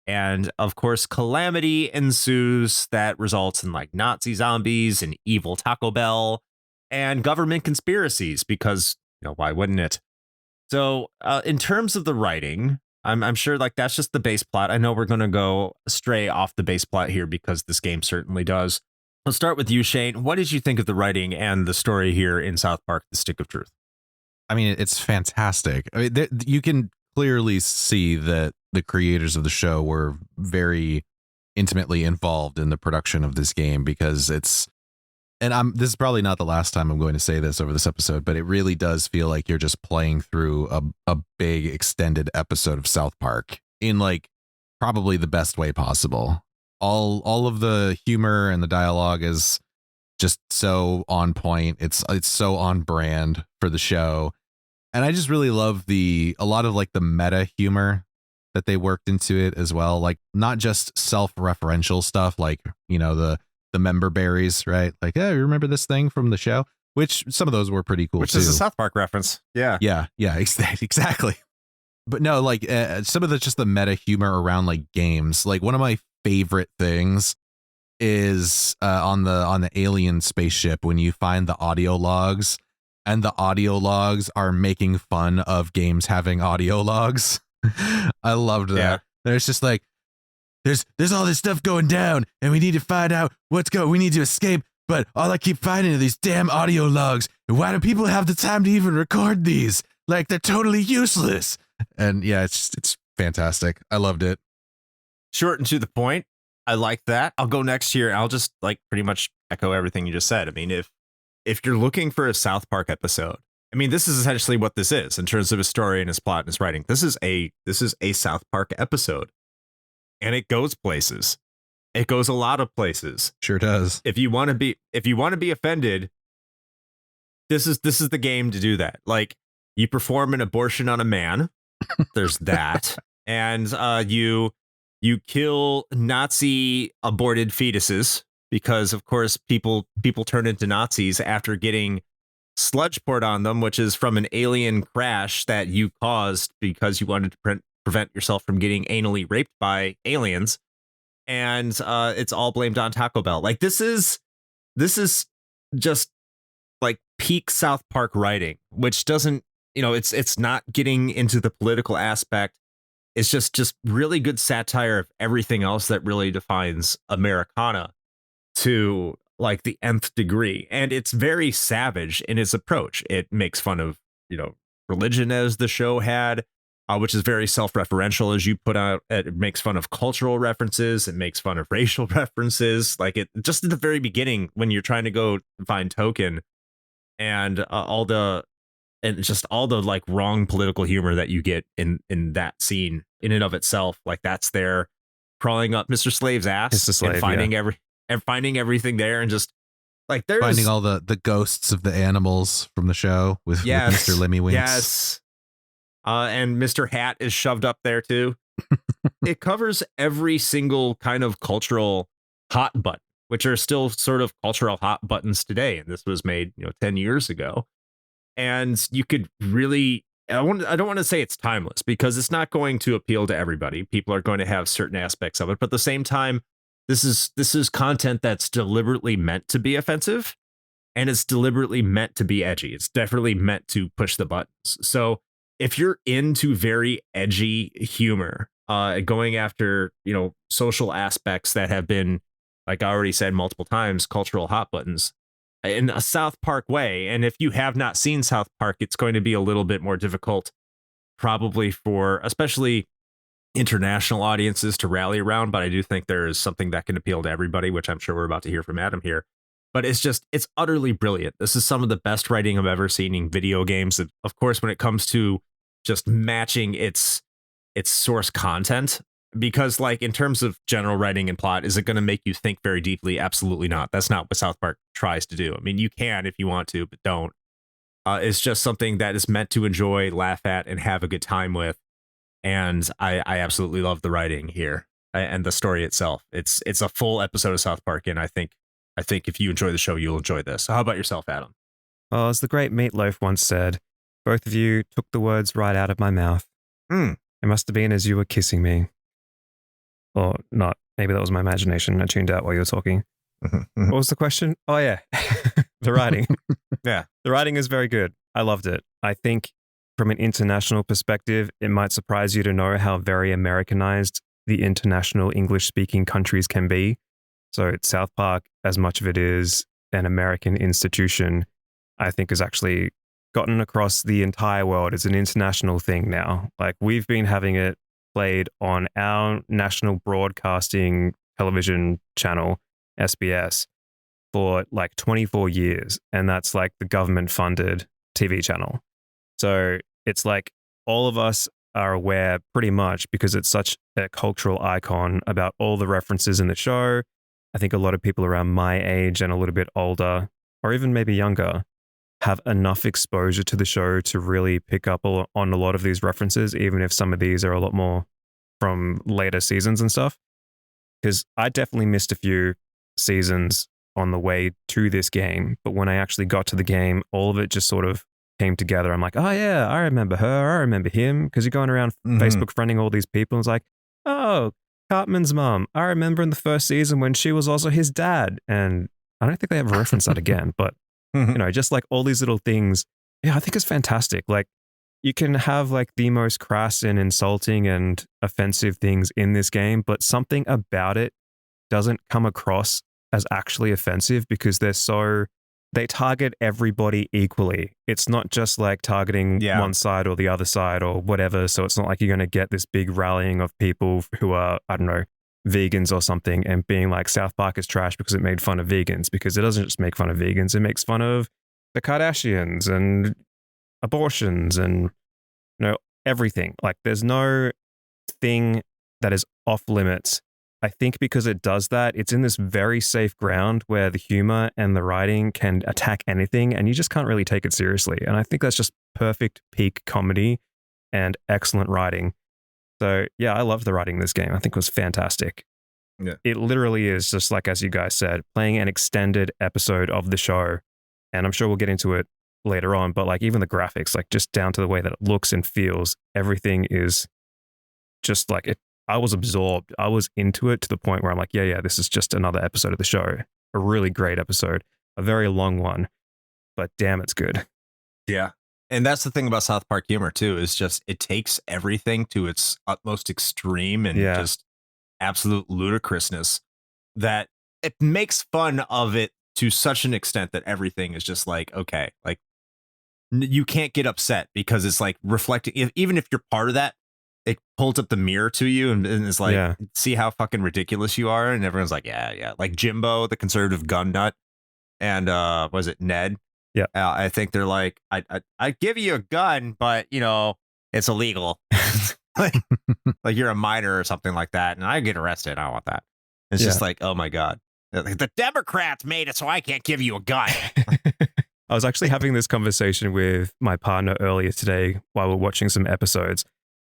And of course, calamity ensues that results in like Nazi zombies and evil Taco Bell and government conspiracies because, why wouldn't it? So in terms of the writing, I'm sure like that's just the base plot. I know we're going to go stray off the base plot here because this game certainly does. Let's start with you, Shane. What did you think of the writing and the story here in South Park, The Stick of Truth? I mean, it's fantastic. I mean, you can clearly see that the creators of the show were very intimately involved in the production of this game because this is probably not the last time I'm going to say this over this episode, but it really does feel like you're just playing through a big extended episode of South Park in like probably the best way possible. All of the humor and the dialogue is just so on point. It's so on brand for the show. And I just really love a lot of like the meta humor that they worked into it as well. Like not just self-referential stuff like, the member berries, right? Like, you remember this thing from the show? Which some of those were pretty cool, which too. Is a South Park reference. Yeah, exactly. But no, like some of just the meta humor around like games. Like one of my favorite things is on the alien spaceship when you find the audio logs, and the audio logs are making fun of games having audio logs. I loved that. Yeah. There's just like, There's all this stuff going down, and we need to find out we need to escape, but all I keep finding are these damn audio logs. And why do people have the time to even record these? Like, they're totally useless. And yeah, it's fantastic. I loved it. Short and to the point. I like that. I'll go next here, and I'll just like pretty much echo everything you just said. I mean, if you're looking for a South Park episode I mean, this is essentially what this is in terms of his story and his plot and his writing. This is a South Park episode, and it goes places. It goes a lot of places. Sure does. If you want to be offended, this is the game to do that. Like, you perform an abortion on a man. There's that, and you kill Nazi aborted fetuses because, of course, people turn into Nazis after getting sludge poured on them, which is from an alien crash that you caused because you wanted to prevent yourself from getting anally raped by aliens. And it's all blamed on Taco Bell. Like, this is just like peak South Park writing, which doesn't, it's not getting into the political aspect. It's just really good satire of everything else that really defines Americana to like the nth degree. And it's very savage in its approach. It makes fun of, religion, as the show had, which is very self-referential, as you put out. It makes fun of cultural references. It makes fun of racial references. Like, it just at the very beginning when you're trying to go find Token and all the like wrong political humor that you get in that scene in and of itself. Like, that's there crawling up Mr. Slave's ass Mr. Slave, and finding everything there, and just like there's finding all the ghosts of the animals from the show with Mr. Lemmy Winks. Yes. And Mr. Hat is shoved up there too. It covers every single kind of cultural hot button, which are still sort of cultural hot buttons today. And this was made, 10 years ago. And you could really, I don't want to say it's timeless, because it's not going to appeal to everybody. People are going to have certain aspects of it, but at the same time, this is content that's deliberately meant to be offensive, and it's deliberately meant to be edgy. It's definitely meant to push the buttons. So if you're into very edgy humor, going after, social aspects that have been, like I already said multiple times, cultural hot buttons in a South Park way. And if you have not seen South Park, it's going to be a little bit more difficult, probably for especially international audiences to rally around. But I do think there is something that can appeal to everybody, which I'm sure we're about to hear from Adam here. But it's utterly brilliant. This is some of the best writing I've ever seen in video games. Of course, when it comes to just matching its source content, because like in terms of general writing and plot, is it going to make you think very deeply? Absolutely not. That's not what South Park tries to do. I mean, you can if you want to, but don't. It's just something that is meant to enjoy, laugh at, and have a good time with. And I absolutely love the writing here and the story itself. It's a full episode of South Park, and I think if you enjoy the show, you'll enjoy this. How about yourself, Adam? Well, as the great Meatloaf once said, both of you took the words right out of my mouth. It must have been as you were kissing me. Or not. Maybe that was my imagination. I tuned out while you were talking. What was the question? Oh, yeah. The writing. Yeah. The writing is very good. I loved it. I think from an international perspective, it might surprise you to know how very Americanized the international English-speaking countries can be. So South Park, as much of it is an American institution, I think has actually gotten across the entire world. It's an international thing now. Like, we've been having it played on our national broadcasting television channel, SBS, for like 24 years. And that's like the government funded TV channel. So it's like all of us are aware pretty much because it's such a cultural icon about all the references in the show. I think a lot of people around my age and a little bit older, or even maybe younger, have enough exposure to the show to really pick up on a lot of these references, even if some of these are a lot more from later seasons and stuff. Because I definitely missed a few seasons on the way to this game, but when I actually got to the game, all of it just sort of came together. I'm like, oh yeah, I remember her, I remember him, because you're going around Facebook friending all these people, and it's like, oh, Cartman's mom, I remember in the first season when she was also his dad. And I don't think they ever reference that again, but just like all these little things. Yeah, I think it's fantastic. Like, you can have like the most crass and insulting and offensive things in this game, but something about it doesn't come across as actually offensive because they target everybody equally. It's not just like targeting one side or the other side or whatever. So it's not like you're going to get this big rallying of people who are, I don't know, vegans or something and being like, South Park is trash because it made fun of vegans, because it doesn't just make fun of vegans. It makes fun of the Kardashians and abortions and everything. Like there's no thing that is off limits. I think because it does that, it's in this very safe ground where the humor and the writing can attack anything and you just can't really take it seriously. And I think that's just perfect peak comedy and excellent writing. So yeah, I loved the writing in this game. I think it was fantastic. Yeah. It literally is just like, as you guys said, playing an extended episode of the show. And I'm sure we'll get into it later on, but like even the graphics, like just down to the way that it looks and feels, everything is just like it. I was absorbed. I was into it to the point where I'm like, yeah, this is just another episode of the show. A really great episode, a very long one, but damn, it's good. Yeah. And that's the thing about South Park humor too, is just it takes everything to its utmost extreme and just absolute ludicrousness that it makes fun of it to such an extent that everything is just like, okay, like you can't get upset because it's like reflecting, even if you're part of that, it holds up the mirror to you and is like, see how fucking ridiculous you are. And everyone's like, yeah. Like Jimbo, the conservative gun nut, and was it Ned? Yeah. I think they're like, I'd give you a gun, but it's illegal. like you're a minor or something like that. And I get arrested. I don't want that. It's just like, oh my God. The Democrats made it so I can't give you a gun. I was actually having this conversation with my partner earlier today while we're watching some episodes.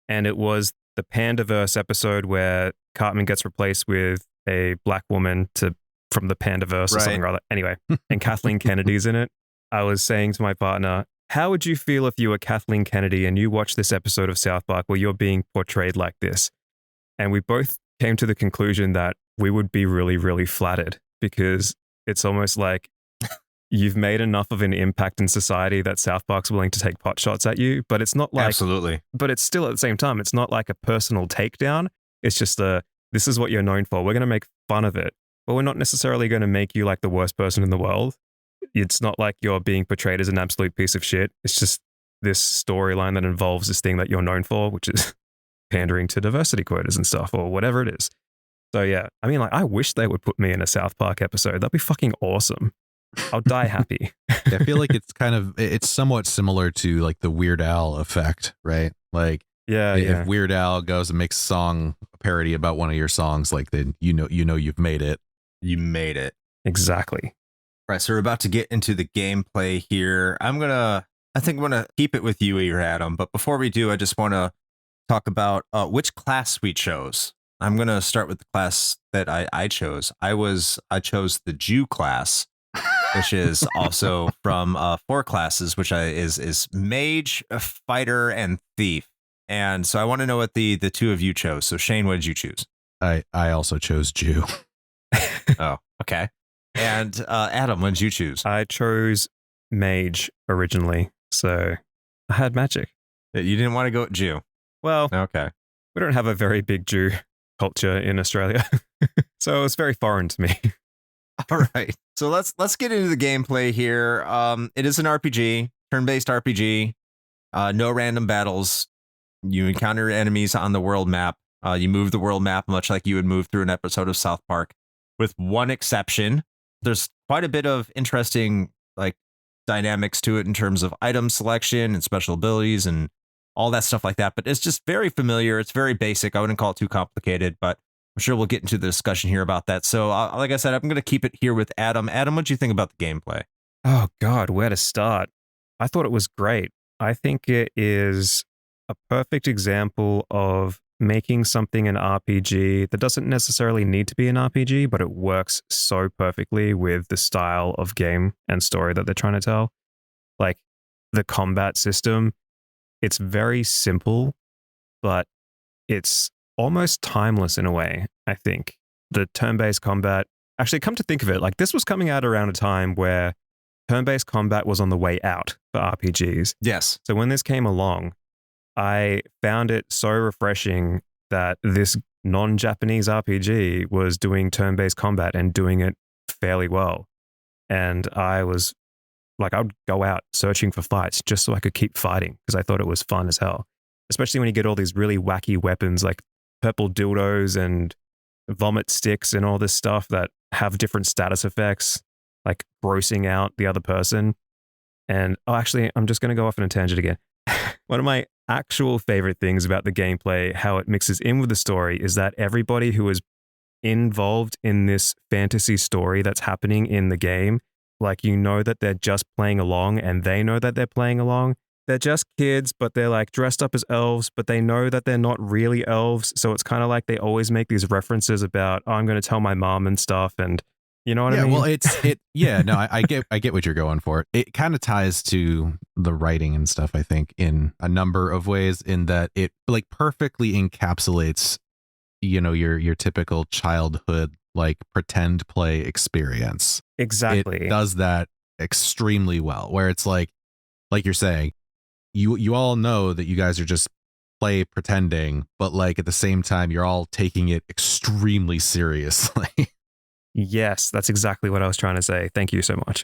And it was the Pandaverse episode where Cartman gets replaced with a black woman from the Pandaverse or something or other. Anyway, and Kathleen Kennedy's in it. I was saying to my partner, how would you feel if you were Kathleen Kennedy and you watched this episode of South Park where you're being portrayed like this? And we both came to the conclusion that we would be really, really flattered because it's almost like you've made enough of an impact in society that South Park's willing to take pot shots at you, but it's not like... Absolutely. But it's still at the same time, it's not like a personal takedown. It's just this is what you're known for. We're going to make fun of it, but we're not necessarily going to make you like the worst person in the world. It's not like you're being portrayed as an absolute piece of shit. It's just this storyline that involves this thing that you're known for, which is pandering to diversity quotas and stuff or whatever it is. So yeah, I mean, like, I wish they would put me in a South Park episode. That'd be fucking awesome. I'll die happy. I feel like it's somewhat similar to like the Weird Al effect, right? Like, if Weird Al goes and makes a song parody about one of your songs, like then you've made it. You made it. Exactly. Right, so we're about to get into the gameplay here. I think I'm gonna keep it with you here, Adam. But before we do, I just want to talk about which class we chose. I'm gonna start with the class that I chose. I chose the Jew class, which is also from 4 classes, which is mage, fighter, and thief. And so I want to know what the two of you chose. So Shane, what did you choose? I also chose Jew. Oh, okay. And Adam, what did you choose? I chose mage originally, so I had magic. You didn't want to go with Jew. Well, okay. We don't have a very big Jew culture in Australia, so it was very foreign to me. All right. So let's get into the gameplay here. It is an RPG, turn-based RPG. No random battles. You encounter enemies on the world map. You move the world map much like you would move through an episode of South Park, with one exception. There's quite a bit of interesting like dynamics to it in terms of item selection and special abilities and all that stuff like that. But it's just very familiar. It's very basic. I wouldn't call it too complicated, but I'm sure we'll get into the discussion here about that. So like I said, I'm going to keep it here with Adam. Adam, what do you think about the gameplay? Oh God, where to start? I thought it was great. I think it is a perfect example of making something an RPG that doesn't necessarily need to be an RPG, but it works so perfectly with the style of game and story that they're trying to tell. Like the combat system, it's very simple, but it's almost timeless in a way, I think. The turn-based combat, actually come to think of it, like this was coming out around a time where turn-based combat was on the way out for RPGs. Yes. So when this came along, I found it so refreshing that this non-Japanese RPG was doing turn-based combat and doing it fairly well. And I was like, I'd go out searching for fights just so I could keep fighting because I thought it was fun as hell. Especially when you get all these really wacky weapons like purple dildos and vomit sticks and all this stuff that have different status effects, like grossing out the other person. And actually, I'm just going to go off on a tangent again. One of my actual favorite things about the gameplay, how it mixes in with the story, is that everybody who is involved in this fantasy story that's happening in the game, like, you know that they're just playing along and they know that they're playing along. They're just kids, but they're like dressed up as elves, but they know that they're not really elves. So it's kind of like they always make these references about, oh, I'm going to tell my mom and stuff. And you know what I mean? Well, I get what you're going for. It kind of ties to the writing and stuff, I think, in a number of ways, in that it like perfectly encapsulates, you know, your typical childhood, like pretend play experience. Exactly. It does that extremely well, where it's like you're saying, you all know that you guys are just pretending, but like at the same time, you're all taking it extremely seriously. Yes, that's exactly what I was trying to say. Thank you so much.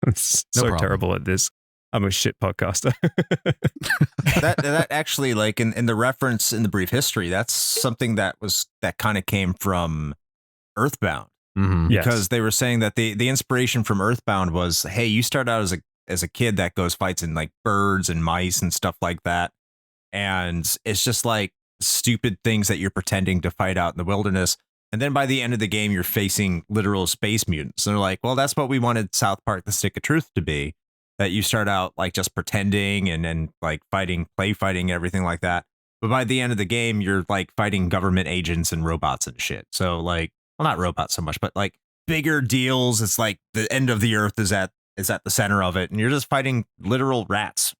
I'm so terrible at this. I'm a shit podcaster. that actually, like in the reference in the brief history, that's something that kind of came from Earthbound. Mm-hmm. Because they were saying that the inspiration from Earthbound was, hey, you start out as a kid that goes fights in like birds and mice and stuff like that. And it's just like stupid things that you're pretending to fight out in the wilderness. And then by the end of the game, you're facing literal space mutants. And they're like, well, that's what we wanted South Park: The Stick of Truth to be. That you start out like just pretending and then like play fighting, everything like that. But by the end of the game, you're like fighting government agents and robots and shit. So like, well, not robots so much, but like bigger deals. It's like the end of the earth is at the center of it. And you're just fighting literal rats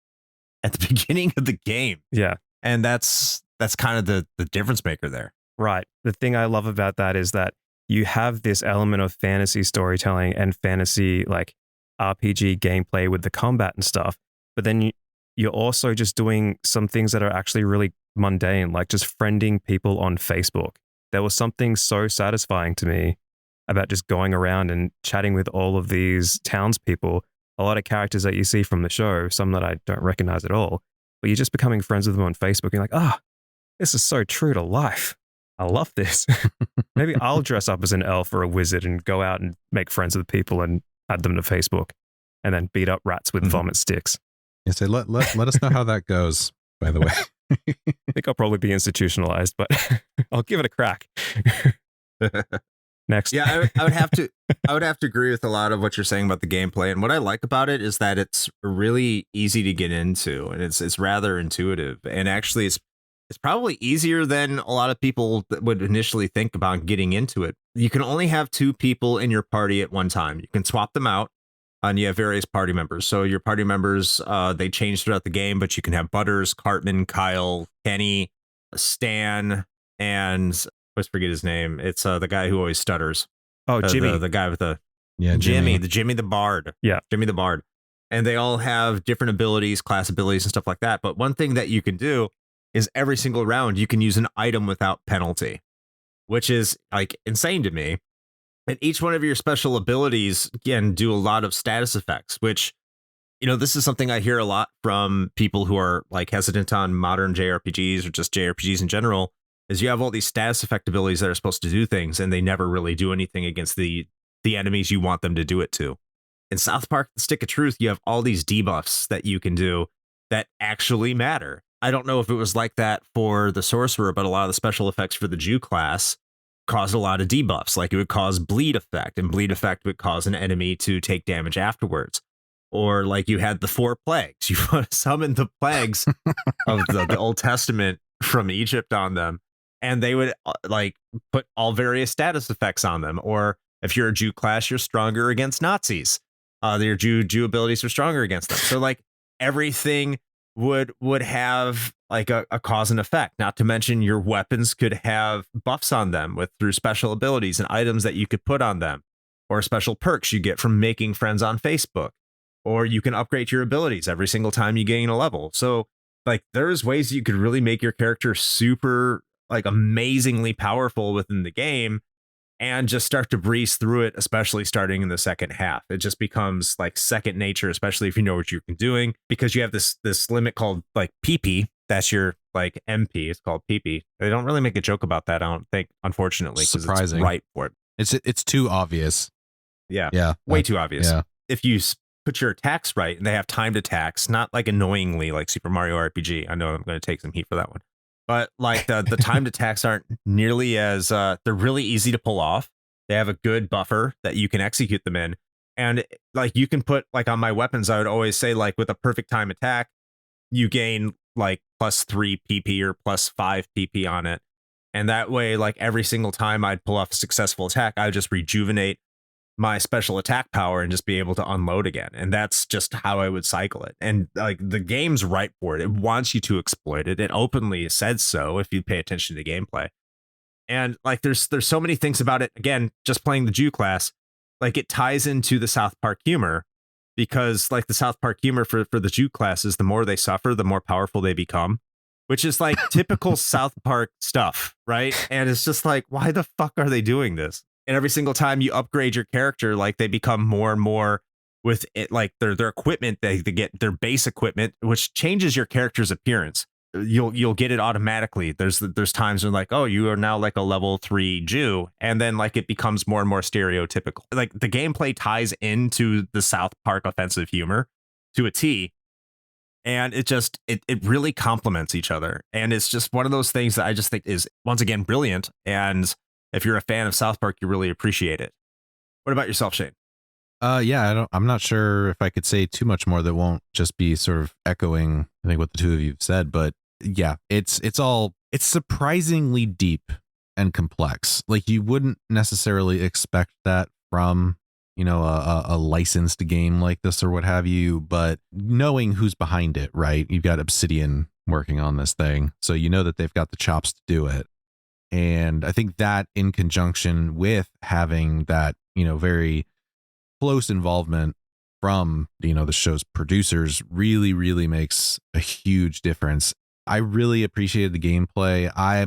at the beginning of the game. Yeah. And that's kind of the difference maker there. Right. The thing I love about that is that you have this element of fantasy storytelling and fantasy like RPG gameplay with the combat and stuff. But then you're also just doing some things that are actually really mundane, like just friending people on Facebook. There was something so satisfying to me about just going around and chatting with all of these townspeople, a lot of characters that you see from the show, some that I don't recognize at all, but you're just becoming friends with them on Facebook. And you're like, this is so true to life. I love this. Maybe I'll dress up as an elf or a wizard and go out and make friends with people and add them to Facebook and then beat up rats with vomit sticks. Yeah, so let us know how that goes, by the way. I think I'll probably be institutionalized, but I'll give it a crack. Next. Yeah, I would have to agree with a lot of what you're saying about the gameplay. And what I like about it is that it's really easy to get into, and it's rather intuitive. And actually it's probably easier than a lot of people that would initially think about getting into it. You can only have 2 people in your party at one time. You can swap them out, and you have various party members. So your party members, they change throughout the game, but you can have Butters, Cartman, Kyle, Kenny, Stan, and I always forget his name. It's the guy who always stutters. Oh, Jimmy. The guy with Jimmy the Bard. Yeah. Jimmy the Bard. And they all have different abilities, class abilities and stuff like that. But one thing that you can do is every single round you can use an item without penalty, which is like insane to me. And each one of your special abilities can do a lot of status effects, which, you know, this is something I hear a lot from people who are like hesitant on modern JRPGs or just JRPGs in general, is you have all these status effect abilities that are supposed to do things and they never really do anything against the enemies you want them to do it to. In South Park: The Stick of Truth, you have all these debuffs that you can do that actually matter. I don't know if it was like that for the Sorcerer, but a lot of the special effects for the Jew class caused a lot of debuffs. Like it would cause bleed effect, and bleed effect would cause an enemy to take damage afterwards. Or like you had the 4 plagues. You want to summon the plagues of the Old Testament from Egypt on them, and they would like put all various status effects on them. Or if you're a Jew class, you're stronger against Nazis. Your Jew abilities are stronger against them. So like everything would have like a cause and effect. Not to mention your weapons could have buffs on them through special abilities and items that you could put on them, or special perks you get from making friends on Facebook, or you can upgrade your abilities every single time you gain a level. So like there's ways you could really make your character super like amazingly powerful within the game and just start to breeze through it, especially starting in the second half. It just becomes like second nature, especially if you know what you're doing, because you have this limit called like pique. That's your like MP. It's called pique. They don't really make a joke about that, I don't think, unfortunately, because it's right for it. It's too obvious. Yeah. Yeah. Way too obvious. Yeah. If you put your attacks right, and they have timed attacks, not like annoyingly like Super Mario RPG. I know I'm going to take some heat for that one, but like the timed attacks aren't nearly as they're really easy to pull off. They have a good buffer that you can execute them in, and like you can put like on my weapons, I would always say like with a perfect time attack, you gain like +3 PP or +5 PP on it, and that way like every single time I'd pull off a successful attack, I would just rejuvenate my special attack power and just be able to unload again. And that's just how I would cycle it. And like the game's ripe for it. It wants you to exploit it. It openly said so if you pay attention to gameplay. And like there's so many things about it. Again, just playing the Jew class, like it ties into the South Park humor, because like the South Park humor for the Jew class is the more they suffer, the more powerful they become, which is like typical South Park stuff, right? And it's just like, why the fuck are they doing this? And every single time you upgrade your character, like they become more and more with it, like their equipment, they get their base equipment, which changes your character's appearance. You'll get it automatically. There's times when like, oh, you are now like a level 3 Jew, and then like it becomes more and more stereotypical. Like the gameplay ties into the South Park offensive humor to a T, and it really complements each other. And it's just one of those things that I just think is once again brilliant. And if you're a fan of South Park, you really appreciate it. What about yourself, Shane? Yeah, I'm not sure if I could say too much more that won't just be sort of echoing, I think, what the two of you have said, but yeah, it's surprisingly deep and complex. Like you wouldn't necessarily expect that from, you know, a licensed game like this or what have you, but knowing who's behind it, right? You've got Obsidian working on this thing, so you know that they've got the chops to do it. And I think that in conjunction with having that, you know, very close involvement from, you know, the show's producers really, really makes a huge difference. I really appreciated the gameplay. I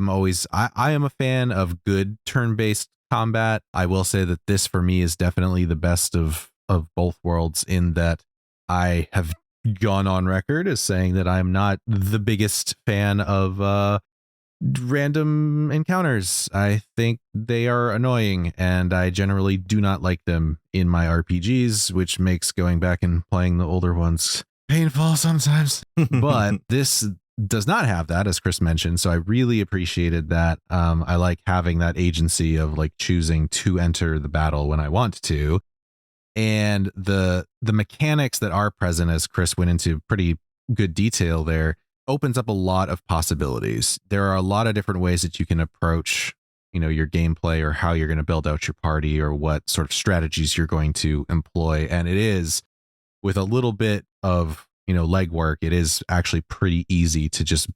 am a fan of good turn-based combat. I will say that this for me is definitely the best of both worlds, in that I have gone on record as saying that I'm not the biggest fan of random encounters. I think they are annoying, and I generally do not like them in my RPGs, which makes going back and playing the older ones painful sometimes. But this does not have that, as Chris mentioned, so I really appreciated that. I like having that agency of like choosing to enter the battle when I want to, and the mechanics that are present, as Chris went into pretty good detail there, opens up a lot of possibilities. There are a lot of different ways that you can approach, you know, your gameplay, or how you're going to build out your party, or what sort of strategies you're going to employ. And it is, with a little bit of, you know, legwork, it is actually pretty easy to just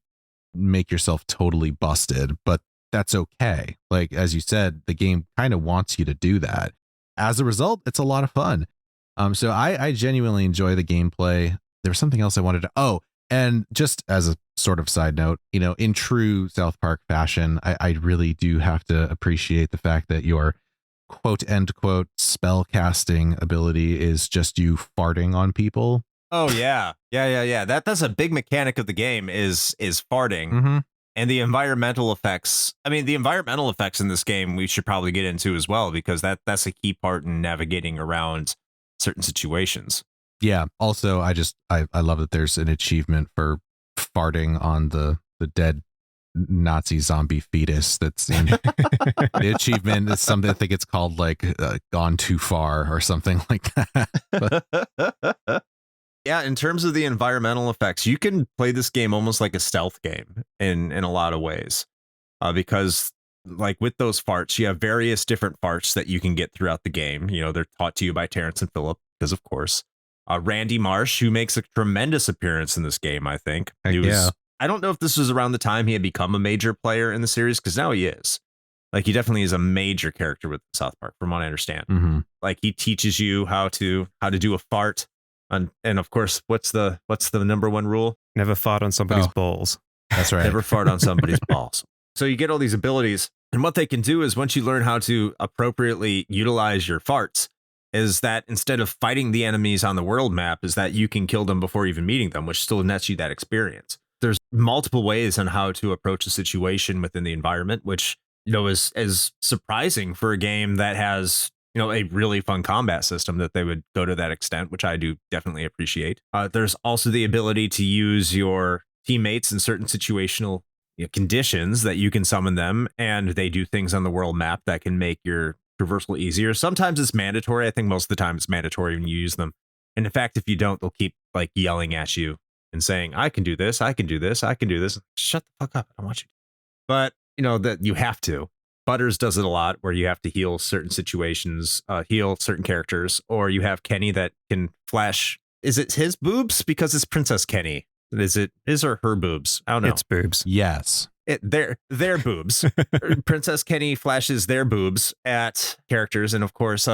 make yourself totally busted, but that's okay. Like, as you said, the game kind of wants you to do that. As a result, it's a lot of fun. So I genuinely enjoy the gameplay. There was something else I wanted to, and just as a sort of side note, you know, in true South Park fashion, I really do have to appreciate the fact that your quote end quote spell casting ability is just you farting on people. Oh yeah. That's a big mechanic of the game is farting. Mm-hmm. And the environmental effects. I mean, the environmental effects in this game we should probably get into as well, because that's a key part in navigating around certain situations. Yeah. Also, I love that there's an achievement for farting on the dead Nazi zombie fetus. That's in the achievement is something, I think it's called like Gone Too Far or something like that. Yeah, in terms of the environmental effects, you can play this game almost like a stealth game in a lot of ways, because like with those farts, you have various different farts that you can get throughout the game. You know, they're taught to you by Terrence and Phillip, because of course. Randy Marsh, who makes a tremendous appearance in this game, I think. Yeah. I don't know if this was around the time he had become a major player in the series, because now he is. Like, he definitely is a major character with South Park, from what I understand. Mm-hmm. Like, he teaches you how to do a fart. And of course, what's the number one rule? Never fart on somebody's balls. That's right. Never fart on somebody's balls. So you get all these abilities. And what they can do is, once you learn how to appropriately utilize your farts, is that instead of fighting the enemies on the world map, is that you can kill them before even meeting them, which still nets you that experience. There's multiple ways on how to approach a situation within the environment, which, you know, is surprising for a game that has, a really fun combat system that they would go to that extent, which I do definitely appreciate. There's also the ability to use your teammates in certain situational conditions that you can summon them, and they do things on the world map that can make your traversal easier. Sometimes it's mandatory. I think most of the time it's mandatory when you use them. And in fact, if you don't, they'll keep like yelling at you and saying, I can do this, I can do this, I can do this. Shut the fuck up. I don't want you to. But that you have to. Butters does it a lot where you have to heal certain situations, heal certain characters, or you have Kenny that can flash. Is it his boobs? Because it's Princess Kenny. Is it his or her boobs? I don't know. It's boobs. Yes. Their boobs. Princess Kenny flashes their boobs at characters. And of course,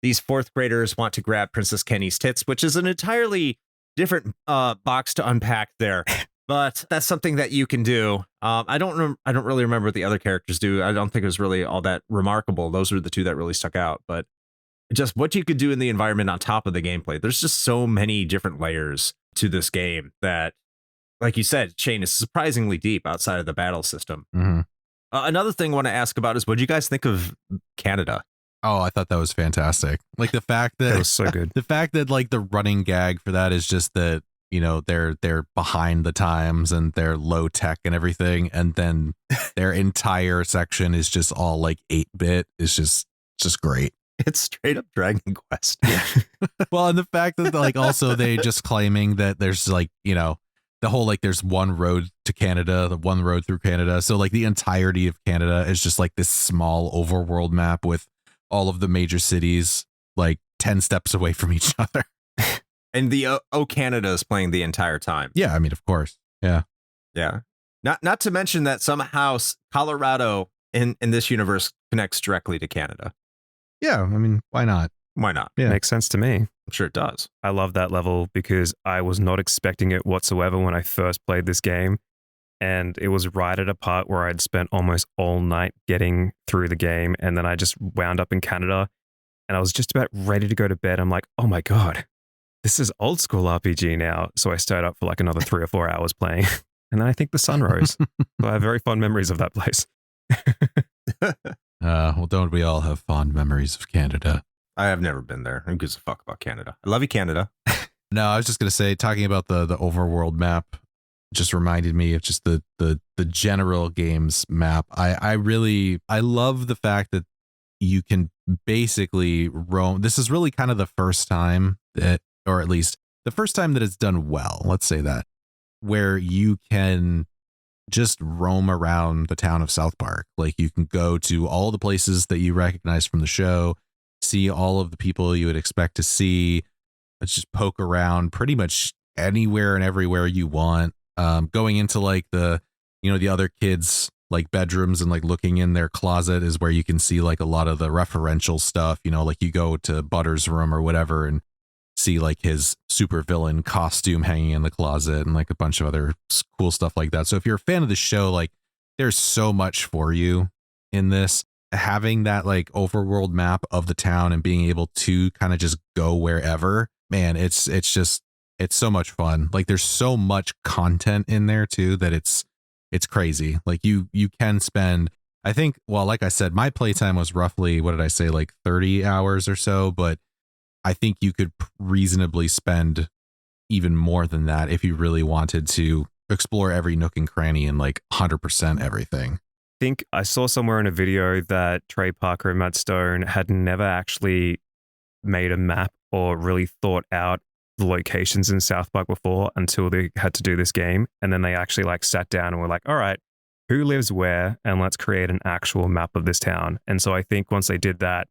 these fourth graders want to grab Princess Kenny's tits, which is an entirely different box to unpack there. But that's something that you can do. I don't really remember what the other characters do. I don't think it was really all that remarkable. Those were the two that really stuck out. But just what you could do in the environment on top of the gameplay. There's just so many different layers to this game that, like you said, Shane, is surprisingly deep outside of the battle system. Mm-hmm. Another thing I want to ask about is what do you guys think of Canada? Oh, I thought that was fantastic. Like the fact that That was so good. the fact that like the running gag for that is just that, they're behind the times and they're low tech and everything. And then their entire section is just all like 8-bit is just great. It's straight up Dragon Quest. Yeah. Well, and the fact that like also they just claiming that there's like, the whole like there's one road to Canada, the one road through Canada. So like the entirety of Canada is just like this small overworld map with all of the major cities like 10 steps away from each other. And the Canada is playing the entire time. Yeah, I mean, of course. Yeah. Yeah. Not to mention that somehow Colorado in this universe connects directly to Canada. Yeah, I mean, why not? Why not? Yeah. Makes sense to me. I'm sure it does. I love that level because I was not expecting it whatsoever when I first played this game. And it was right at a part where I'd spent almost all night getting through the game. And then I just wound up in Canada and I was just about ready to go to bed. I'm like, oh my God, this is old school RPG now. So I stayed up for like another 3 or 4 hours playing. And then I think the sun rose. So I have very fond memories of that place. Well, don't we all have fond memories of Canada? I have never been there. Who gives a fuck about Canada? I love you, Canada. No, I was just going to say, talking about the overworld map just reminded me of just the general games map. I love the fact that you can basically roam. This is really kind of the first time that, or at least the first time that it's done well, let's say that, where you can just roam around the town of South Park. Like you can go to all the places that you recognize from the show, see all of the people you would expect to see. Let's just poke around pretty much anywhere and everywhere you want. Going into like the other kids' like bedrooms and like looking in their closet is where you can see like a lot of the referential stuff. Like you go to Butter's room or whatever and see like his supervillain costume hanging in the closet and like a bunch of other cool stuff like that. So if you're a fan of the show, like there's so much for you in this. Having that like overworld map of the town and being able to kind of just go wherever, man, it's so much fun. Like there's so much content in there too that it's crazy. Like you can spend, I think, well, like I said, my playtime was roughly, what did I say, like 30 hours or so, but I think you could reasonably spend even more than that if you really wanted to explore every nook and cranny and like 100% everything. I think I saw somewhere in a video that Trey Parker and Matt Stone had never actually made a map or really thought out the locations in South Park before until they had to do this game. And then they actually like sat down and were like, all right, who lives where? And let's create an actual map of this town. And so I think once they did that,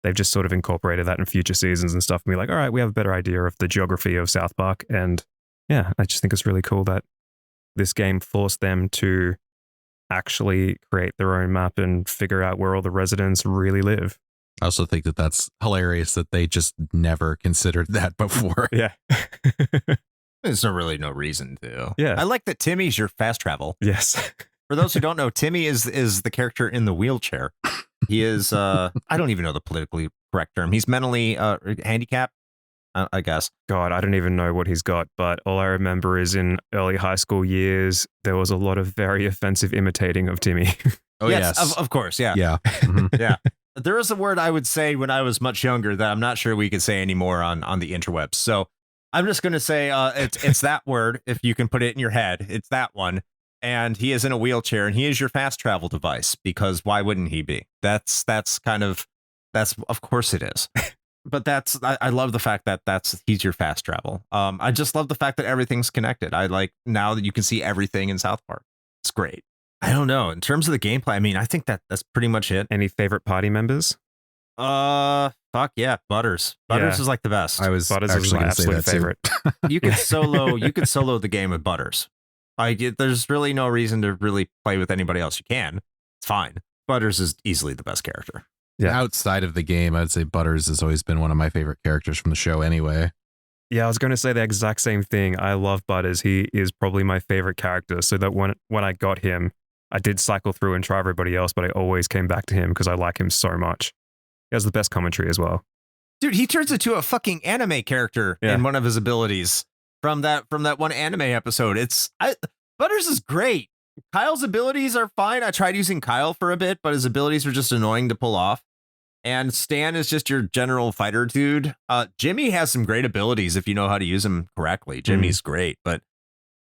they've just sort of incorporated that in future seasons and stuff and be like, all right, we have a better idea of the geography of South Park. And yeah, I just think it's really cool that this game forced them to actually create their own map and figure out where all the residents really live. I also think that that's hilarious that they just never considered that before. Yeah. There's no reason to. Yeah. I like that Timmy's your fast travel. Yes. For those who don't know, Timmy is the character in the wheelchair. He is, I don't even know the politically correct term. He's mentally handicapped, I guess. God, I don't even know what he's got, but all I remember is in early high school years, there was a lot of very offensive imitating of Timmy. Oh, yes. Of course. Yeah. Yeah. Mm-hmm. Yeah. there is a word I would say when I was much younger that I'm not sure we could say anymore on the interwebs. So I'm just going to say it's that word. If you can put it in your head, it's that one. And he is in a wheelchair, and he is your fast travel device, because why wouldn't he be? That's of course it is. But I love the fact that he's your fast travel. I just love the fact that everything's connected. I like now that you can see everything in South Park. It's great. I don't know. In terms of the gameplay, I mean, I think that's pretty much it. Any favorite party members? Fuck yeah, Butters. Butters is like the best. Butters is my absolute favorite. You could solo the game with Butters. There's really no reason to really play with anybody else. You can. It's fine. Butters is easily the best character. Yeah. Outside of the game, I'd say Butters has always been one of my favorite characters from the show anyway. Yeah, I was going to say the exact same thing. I love Butters. He is probably my favorite character. So that when I got him, I did cycle through and try everybody else, but I always came back to him because I like him so much. He has the best commentary as well. Dude, he turns into a fucking anime character in one of his abilities from that one anime episode. Butters is great. Kyle's abilities are fine. I tried using Kyle for a bit, but his abilities were just annoying to pull off. And Stan is just your general fighter dude. Jimmy has some great abilities if you know how to use them correctly. Jimmy's great, but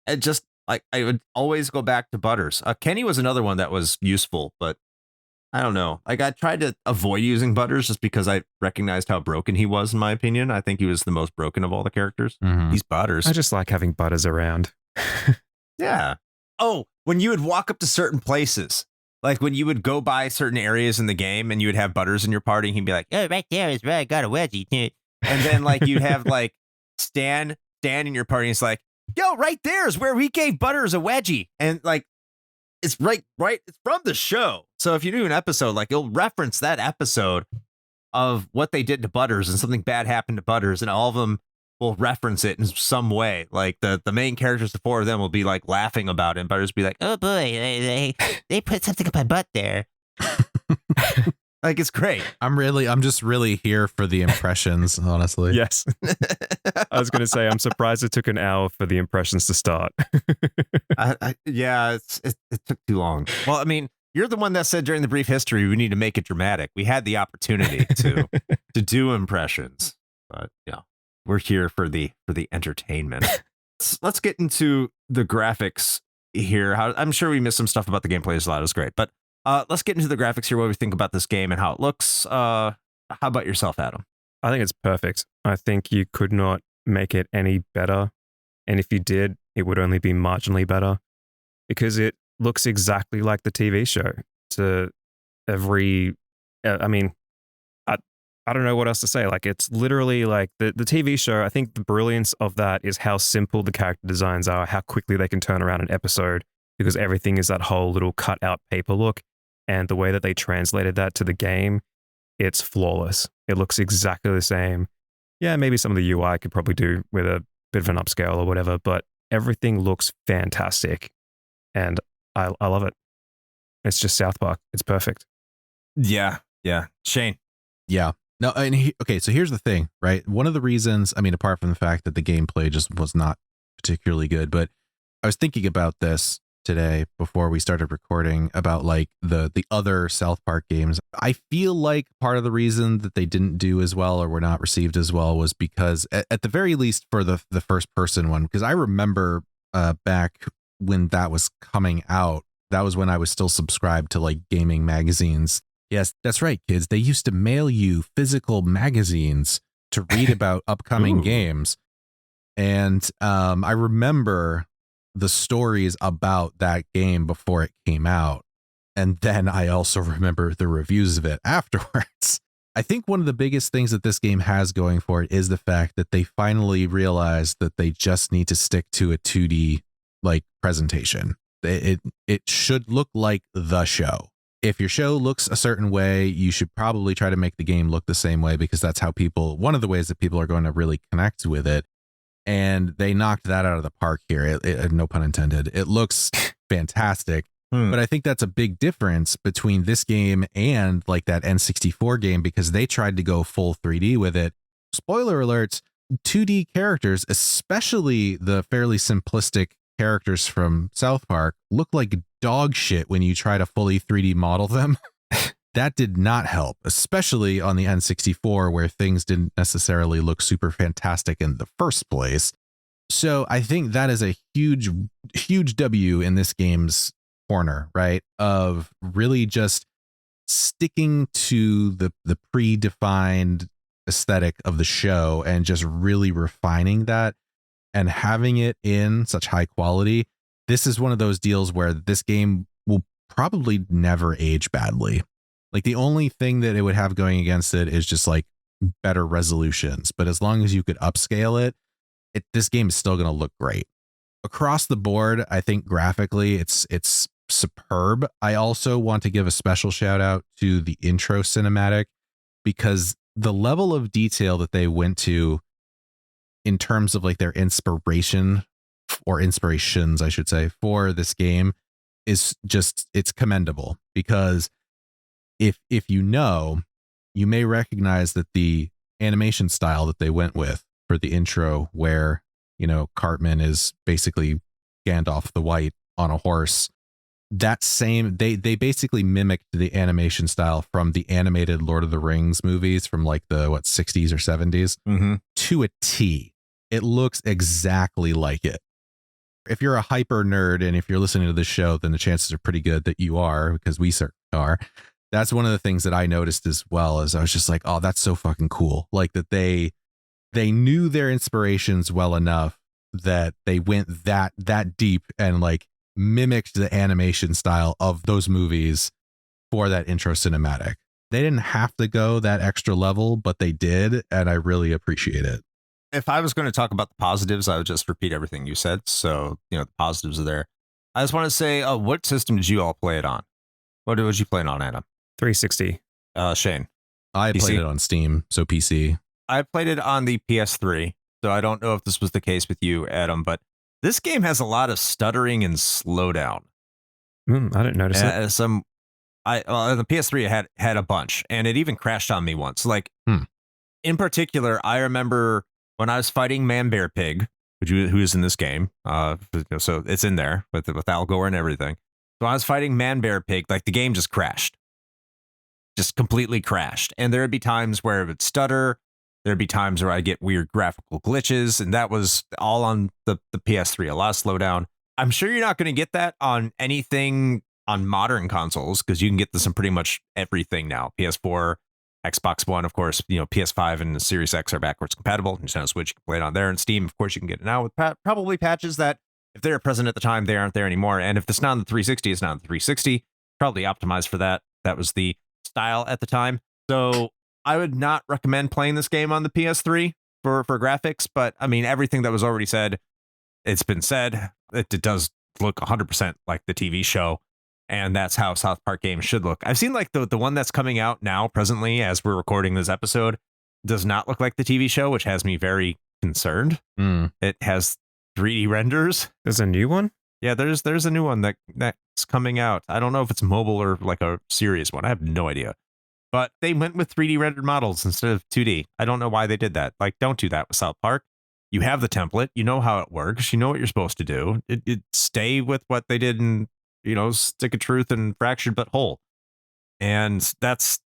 it just like I would always go back to Butters. Kenny was another one that was useful, but I don't know. Like I tried to avoid using Butters just because I recognized how broken he was, in my opinion. I think he was the most broken of all the characters. Mm-hmm. He's Butters. I just like having Butters around. Yeah. Oh, when you would walk up to certain places, like when you would go by certain areas in the game and you would have Butters in your party, and he'd be like, "Oh, right there is where I got a wedgie." And then like you'd have like Stan in your party, and it's like, "Yo, right there is where we gave Butters a wedgie." And like it's right, it's from the show. So if you do an episode, like you'll reference that episode of what they did to Butters, and something bad happened to Butters, and all of them will reference it in some way. Like the main characters, the four of them will be like laughing about it, and Butters will be like, "Oh boy, they put something up my butt there." Like it's great. I'm just really here for the impressions, honestly. Yes. I was going to say, I'm surprised it took an hour for the impressions to start. Yeah, it took too long. Well, I mean, you're the one that said during the brief history we need to make it dramatic. We had the opportunity to do impressions, but yeah, we're here for the entertainment. Let's get into the graphics here. I'm sure we missed some stuff about the gameplay as well. It was great, but let's get into the graphics here. What we think about this game and how it looks. How about yourself, Adam? I think it's perfect. I think you could not make it any better. And if you did, it would only be marginally better because it looks exactly like the TV show to every, I mean, I don't know what else to say. Like it's literally like the TV show. I think the brilliance of that is how simple the character designs are, how quickly they can turn around an episode because everything is that whole little cut out paper look. And the way that they translated that to the game, it's flawless. It looks exactly the same. Yeah, maybe some of the UI could probably do with a bit of an upscale or whatever, but everything looks fantastic. And I love it. It's just South Park. It's perfect. Yeah. Shane. Yeah. No, and okay, so here's the thing, right? One of the reasons, I mean, apart from the fact that the gameplay just was not particularly good, but I was thinking about this today before we started recording about like the other South Park games. I feel like part of the reason that they didn't do as well or were not received as well was because at the very least for the first person one, because I remember back when that was coming out, that was when I was still subscribed to like gaming magazines. Yes, that's right, kids. They used to mail you physical magazines to read about upcoming games. And I remember the stories about that game before it came out. And then I also remember the reviews of it afterwards. I think one of the biggest things that this game has going for it is the fact that they finally realized that they just need to stick to a 2D like presentation. It should look like the show. If your show looks a certain way, you should probably try to make the game look the same way because that's how one of the ways that people are going to really connect with it. And they knocked that out of the park here. No pun intended. It looks fantastic. But I think that's a big difference between this game and like that N64 game because they tried to go full 3D with it. Spoiler alerts, 2D characters, especially the fairly simplistic characters from South Park, look like dog shit when you try to fully 3D model them. That did not help, especially on the N64 where things didn't necessarily look super fantastic in the first place. So I think that is a huge, huge W in this game's corner, right? Of really just sticking to the predefined aesthetic of the show and just really refining that and having it in such high quality. This is one of those deals where this game will probably never age badly. Like the only thing that it would have going against it is just like better resolutions. But as long as you could upscale it, this game is still going to look great. Across the board, I think graphically it's superb. I also want to give a special shout out to the intro cinematic because the level of detail that they went to in terms of like their inspiration or inspirations, I should say, for this game is just, it's commendable because if you know, you may recognize that the animation style that they went with for the intro where, you know, Cartman is basically Gandalf the White on a horse. That same, they basically mimicked the animation style from the animated Lord of the Rings movies from like the 60s or 70s to a T. It looks exactly like it. If you're a hyper nerd and if you're listening to this show, then the chances are pretty good that you are, because we certainly are. That's one of the things that I noticed as well, as I was just like, oh, that's so fucking cool. Like that they knew their inspirations well enough that they went that deep and like mimicked the animation style of those movies for that intro cinematic. They didn't have to go that extra level, but they did, and I really appreciate it. If I was going to talk about the positives, I would just repeat everything you said. So, you know, the positives are there. I just want to say, what system did you all play it on? What was you playing on, Adam? 360. Shane? I PC? played it on Steam, so PC. I played it on the PS3, so I don't know if this was the case with you, Adam, but this game has a lot of stuttering and slowdown. I didn't notice that. On the PS3 it had a bunch, and it even crashed on me once. Like, in particular, I remember when I was fighting Man Bear Pig, who is in this game, so it's in there with Al Gore and everything. So I was fighting Man Bear Pig, like the game just crashed. Just completely crashed. And there would be times where it would stutter. There'd be times where I get weird graphical glitches, and that was all on the PS3, a lot of slowdown. I'm sure you're not going to get that on anything on modern consoles, because you can get this on pretty much everything now. PS4, Xbox One, of course, you know, PS5 and the Series X are backwards compatible. Nintendo Switch, you can play it on there, and Steam, of course, you can get it now with probably patches that, if they were present at the time, they aren't there anymore. And if it's not on the 360, it's not on the 360. Probably optimized for that. That was the style at the time. So I would not recommend playing this game on the PS3 for graphics, but I mean, everything that was already said, it's been said. It does look 100% like the TV show, and that's how South Park games should look. I've seen like the one that's coming out now presently as we're recording this episode does not look like the TV show, which has me very concerned. It has 3D renders. There's a new one? Yeah, there's a new one that's coming out. I don't know if it's mobile or like a serious one. I have no idea. But they went with 3D rendered models instead of 2D. I don't know why they did that. Like, don't do that with South Park. You have the template. You know how it works. You know what you're supposed to do. It stay with what they did in, you know, Stick of Truth and Fractured But Whole. And that's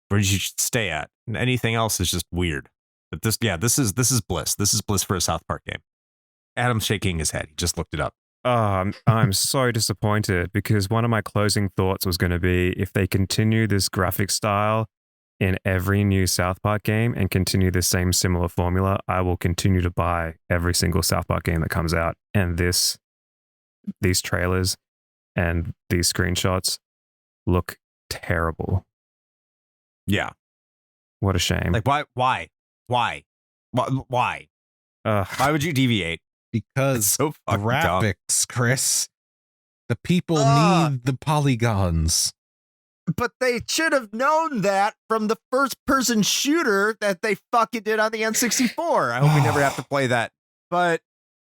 where you should stay at. And anything else is just weird. But this is bliss. This is bliss for a South Park game. Adam's shaking his head. He just looked it up. Oh, I'm so disappointed, because one of my closing thoughts was going to be, if they continue this graphic style in every new South Park game and continue the same similar formula, I will continue to buy every single South Park game that comes out. And these trailers and these screenshots look terrible. Yeah. What a shame. Like, why? Why would you deviate? Because so graphics, Chris. The people need the polygons. But they should have known that from the first-person shooter that they fucking did on the N64. I hope we never have to play that. But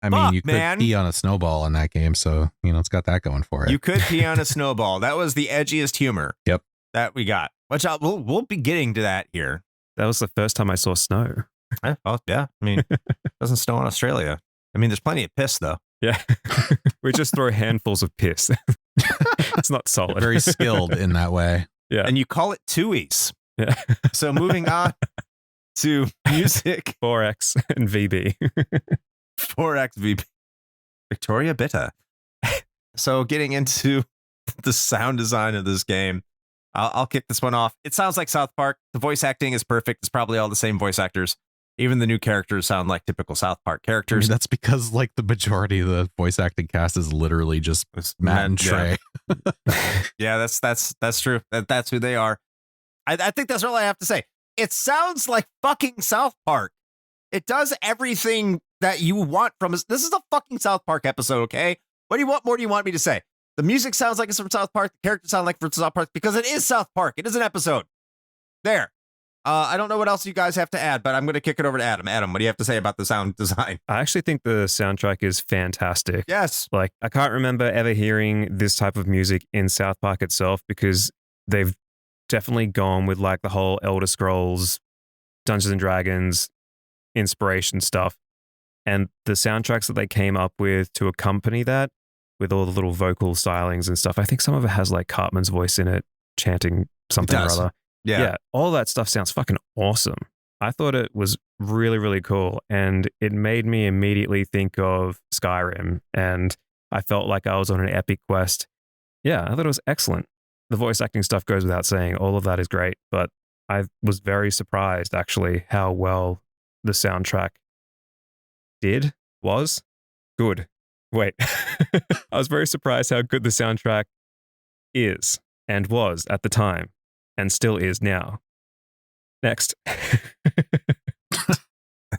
I mean, you could pee on a snowball in that game, so you know it's got that going for it. You could pee on a snowball. That was the edgiest humor. Yep. That we got. Which we'll be getting to that here. That was the first time I saw snow. Well, yeah. I mean, it doesn't snow in Australia. I mean, there's plenty of piss, though. Yeah. We just throw handfuls of piss. It's not solid. Very skilled in that way. Yeah. And you call it Tui's. Yeah. So moving on to music. 4X and VB. 4X VB. Victoria Bitta. So getting into the sound design of this game, I'll kick this one off. It sounds like South Park. The voice acting is perfect. It's probably all the same voice actors. Even the new characters sound like typical South Park I characters. mean, that's because like the majority of the voice acting cast is literally just It's Matt and yeah. Trey. Yeah, that's true. That's who they are. I think that's all I have to say. It sounds like fucking South Park. It does everything that you want from us. This is a fucking South Park episode, okay? What do you want more? Do you want me to say? The music sounds like it's from South Park. The characters sound like from South Park because it is South Park. It is an episode. There. I don't know what else you guys have to add, but I'm going to kick it over to Adam. Adam, what do you have to say about the sound design? I actually think the soundtrack is fantastic. Yes. Like, I can't remember ever hearing this type of music in South Park itself because they've definitely gone with like the whole Elder Scrolls, Dungeons and Dragons inspiration stuff. And the soundtracks that they came up with to accompany that with all the little vocal stylings and stuff, I think some of it has like Cartman's voice in it, chanting something or does. other. Yeah, all that stuff sounds fucking awesome. I thought it was really, really cool. And it made me immediately think of Skyrim. And I felt like I was on an epic quest. Yeah, I thought it was excellent. The voice acting stuff goes without saying. All of that is great. But I was very surprised, actually, how well the soundtrack was good. Wait, I was very surprised how good the soundtrack is and was at the time and still is now. Next. I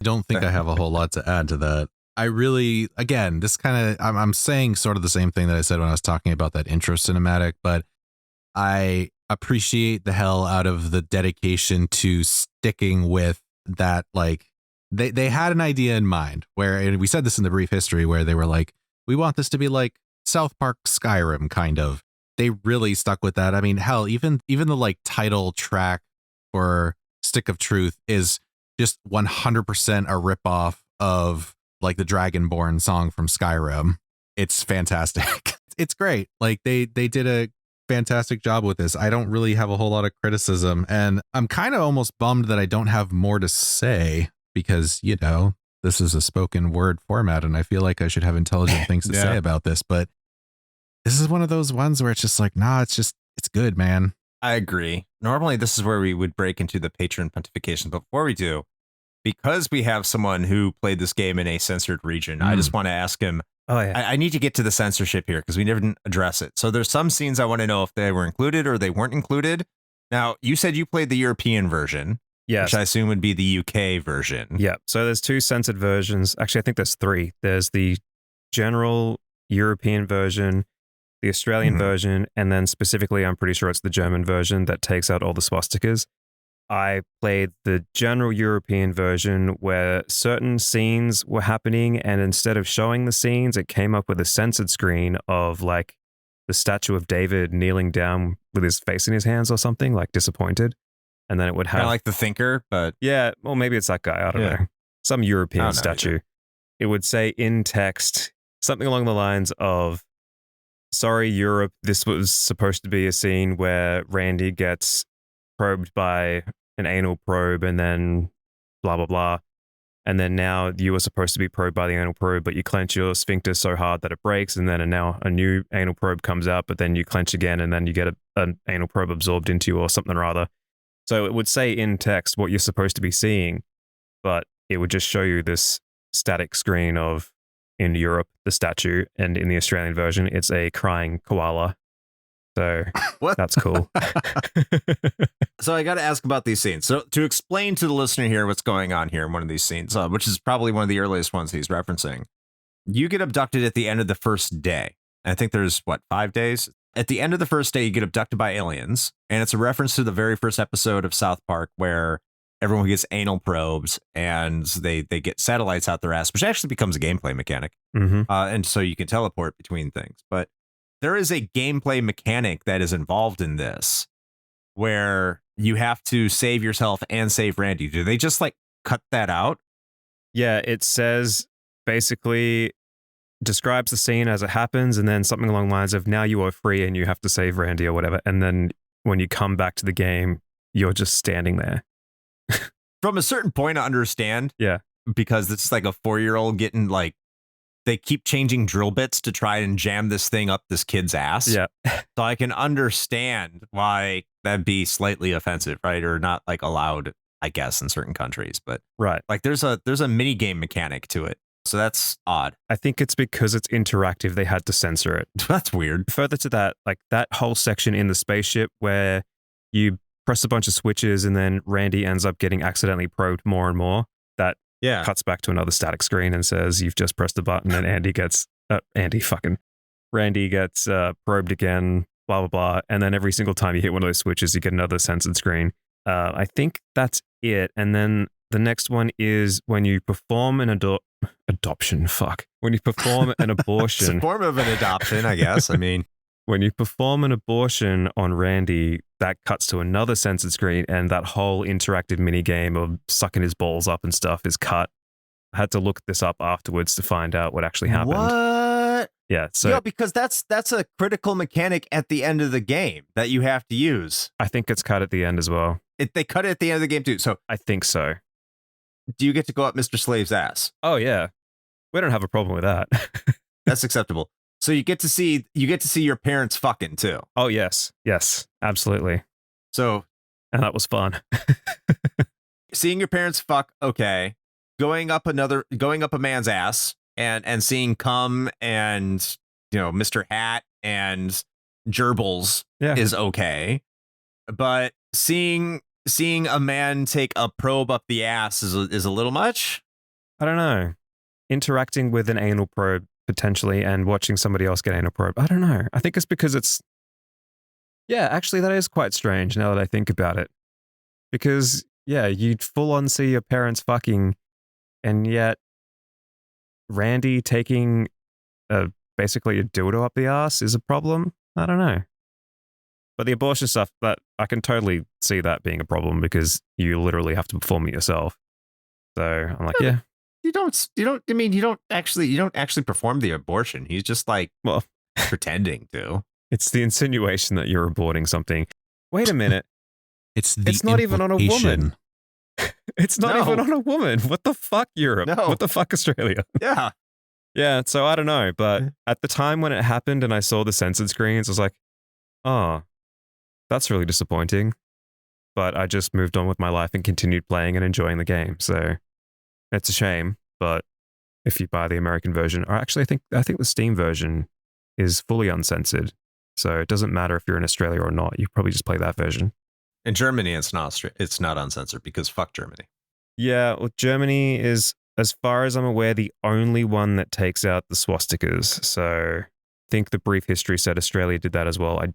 don't think I have a whole lot to add to that. I really, again, this kind of, I'm saying sort of the same thing that I said when I was talking about that intro cinematic, but I appreciate the hell out of the dedication to sticking with that. Like they had an idea in mind where, and we said this in the brief history, where they were like, we want this to be like South Park Skyrim kind of. They really stuck with that. I mean, hell, even the like title track for Stick of Truth is just 100% a ripoff of like the Dragonborn song from Skyrim. It's fantastic. It's great. Like they did a fantastic job with this. I don't really have a whole lot of criticism, and I'm kind of almost bummed that I don't have more to say because, you know, this is a spoken word format and I feel like I should have intelligent things to say about this, but this is one of those ones where it's just like, nah, it's good, man. I agree. Normally, this is where we would break into the patron pontification. But before we do, because we have someone who played this game in a censored region, I just want to ask him. Oh, yeah. I need to get to the censorship here because we didn't address it. So there's some scenes I want to know if they were included or they weren't included. Now, you said you played the European version, Yes. which I assume would be the UK version. Yeah. So there's two censored versions. Actually, I think there's three. There's the general European version, the Australian version, and then specifically, I'm pretty sure it's the German version that takes out all the swastikas. I played the general European version where certain scenes were happening, and instead of showing the scenes, it came up with a censored screen of like the statue of David kneeling down with his face in his hands or something, like disappointed. And then it would have Kind of like the Thinker, but yeah, well, maybe it's that guy. I don't know. Some European statue. It would say in text something along the lines of, sorry, Europe, this was supposed to be a scene where Randy gets probed by an anal probe and then blah, blah, blah. And then now you were supposed to be probed by the anal probe, but you clench your sphincter so hard that it breaks. And then now a new anal probe comes out, but then you clench again and then you get an anal probe absorbed into you or something or other. So it would say in text what you're supposed to be seeing, but it would just show you this static screen of, in Europe, the statue, and in the Australian version, it's a crying koala. So What? that's cool. So I got to ask about these scenes. So to explain to the listener here what's going on here in one of these scenes, which is probably one of the earliest ones he's referencing, you get abducted at the end of the first day. I think there's, 5 days? At the end of the first day, you get abducted by aliens, and it's a reference to the very first episode of South Park where everyone gets anal probes and they get satellites out their ass, which actually becomes a gameplay mechanic. And so you can teleport between things. But there is a gameplay mechanic that is involved in this where you have to save yourself and save Randy. Do they just like cut that out? Yeah, it says basically describes the scene as it happens, and then something along the lines of now you are free and you have to save Randy or whatever. And then when you come back to the game, you're just standing there. From a certain point, I understand. Yeah. Because it's like a 4-year-old getting like, they keep changing drill bits to try and jam this thing up this kid's ass. Yeah. So I can understand why that'd be slightly offensive, right? Or not like allowed, I guess, in certain countries. But Right. like there's a mini game mechanic to it. So that's odd. I think it's because it's interactive, they had to censor it. That's weird. Further to that, like that whole section in the spaceship where you press a bunch of switches and then Randy ends up getting accidentally probed more and more, that Yeah. cuts back to another static screen and says, you've just pressed the button, and Randy gets probed again, blah, blah, blah. And then every single time you hit one of those switches, you get another censored screen. I think that's it. And then the next one is when you perform an adoption. Fuck. When you perform an It's abortion. a form of an adoption, I guess. I mean, When you perform an abortion on Randy, that cuts to another censored screen, and that whole interactive mini game of sucking his balls up and stuff is cut. I had to look this up afterwards to find out what actually happened. what? Yeah, so Yeah, because that's a critical mechanic at the end of the game that you have to use. I think it's cut at the end as well. They cut it at the end of the game too. So I think so. do you get to go up Mr. Slave's ass? Oh yeah, we don't have a problem with that. That's acceptable. So you get to see your parents fucking too. Oh yes, absolutely, So and that was fun. seeing your parents fuck, okay. Going up a man's ass and seeing cum and Mr. Hat and gerbils Yeah. is okay. But seeing a man take a probe up the ass is a little much. I don't know. Interacting with an anal probe potentially and watching somebody else get anal probe. I don't know. I think it's because it's. Yeah, actually, that is quite strange now that I think about it. Because, yeah, you'd full on see your parents fucking, and yet Randy taking basically a dildo up the ass is a problem. I don't know. But the abortion stuff, that I can totally see that being a problem because you literally have to perform it yourself. So I'm like, yeah. You don't actually perform the abortion. He's just like Well, pretending to. it's the insinuation that you're aborting something. Wait a minute. It's not even on a woman. implication. It's not No. even on a woman. What the fuck, Europe? No. What the fuck, Australia? Yeah. Yeah, so I don't know. But at the time when it happened and I saw the censored screens, I was like, oh, that's really disappointing. But I just moved on with my life and continued playing and enjoying the game. So it's a shame. But if you buy the American version, or actually I think the Steam version is fully uncensored. So it doesn't matter if you're in Australia or not. You probably just play that version. In Germany, it's not uncensored because fuck Germany. Yeah, well, Germany is, as far as I'm aware, the only one that takes out the swastikas. So I think the brief history said Australia did that as well. I'm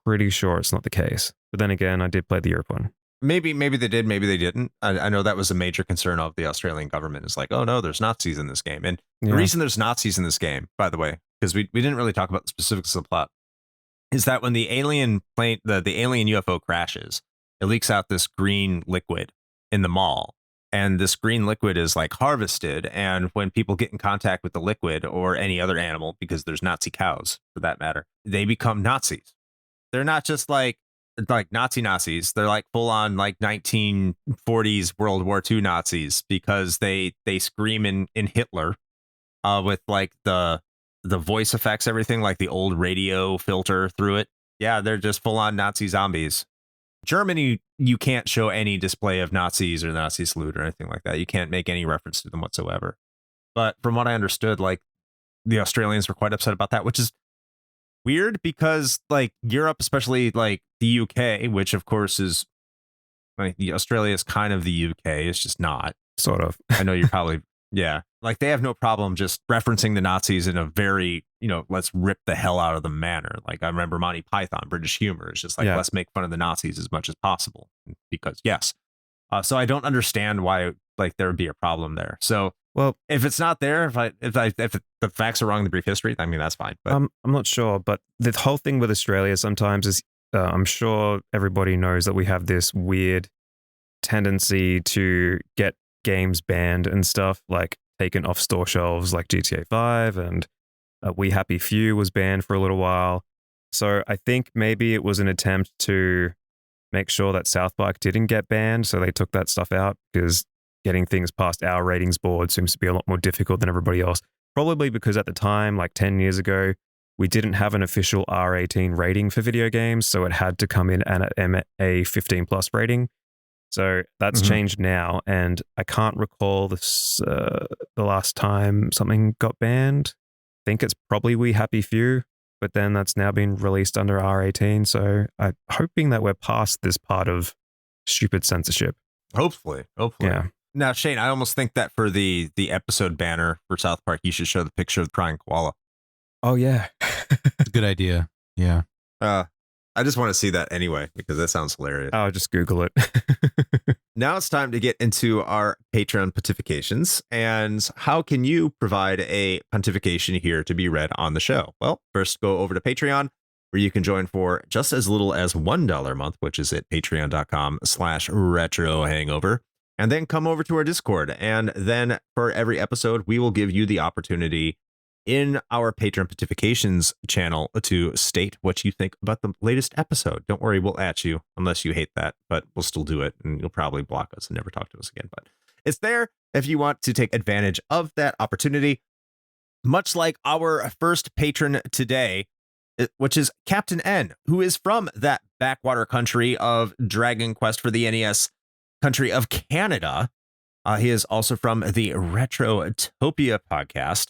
pretty sure it's not the case. But then again, I did play the Europe one. Maybe they did, maybe they didn't. I know that was a major concern of the Australian government. It's like, oh no, there's Nazis in this game. And the Yeah. reason there's Nazis in this game, by the way, because we didn't really talk about the specifics of the plot, is that when the alien plane, the alien UFO crashes, it leaks out this green liquid in the mall. And this green liquid is like harvested. And when people get in contact with the liquid or any other animal, because there's Nazi cows for that matter, they become Nazis. They're not just like Nazis. They're like full on like 1940s World War II Nazis because they scream in Hitler with like the voice effects, everything like the old radio filter through it. Yeah, they're just full on Nazi zombies. Germany, you can't show any display of Nazis or the Nazi salute or anything like that. You can't make any reference to them whatsoever. But from what I understood, like the Australians were quite upset about that, which is weird because like Europe, especially like the UK, which of course is like Australia is kind of the UK. It's just not. Sort of. I know you're probably, yeah. Like they have no problem just referencing the Nazis in a very, let's rip the hell out of them manner. Like I remember Monty Python, British humor is just like, Yeah. let's make fun of the Nazis as much as possible because yes. So I don't understand why like there would be a problem there. So Well, if it's not there, if the facts are wrong in the brief history, I mean, that's fine. But I'm not sure, but the whole thing with Australia sometimes is, I'm sure everybody knows that we have this weird tendency to get games banned and stuff, like taken off store shelves like GTA 5 and We Happy Few was banned for a little while. So I think maybe it was an attempt to make sure that South Park didn't get banned. So they took that stuff out because getting things past our ratings board seems to be a lot more difficult than everybody else. Probably because at the time, like 10 years ago, we didn't have an official R18 rating for video games. So it had to come in at a 15 plus rating. So that's changed now. And I can't recall this, the last time something got banned. I think it's probably We Happy Few, but then that's now been released under R18. So I'm hoping that we're past this part of stupid censorship. Hopefully. Yeah. Now, Shane, I almost think that for the episode banner for South Park, you should show the picture of the crying koala. Oh, yeah. Good idea. Yeah. I just want to see that anyway, because that sounds hilarious. I'll just Google it. Now it's time to get into our Patreon pontifications. And how can you provide a pontification here to be read on the show? Well, first go over to Patreon, where you can join for just as little as $1 a month, which is at patreon.com/retrohangover. And then come over to our Discord. And then for every episode, we will give you the opportunity in our Patreon pontifications channel to state what you think about the latest episode. Don't worry, we'll at you unless you hate that, but we'll still do it, and you'll probably block us and never talk to us again. But it's there if you want to take advantage of that opportunity. Much like our first patron today, which is Captain N, who is from that backwater country of Dragon Quest for the NES, country of Canada. He is also from the Retrotopia podcast.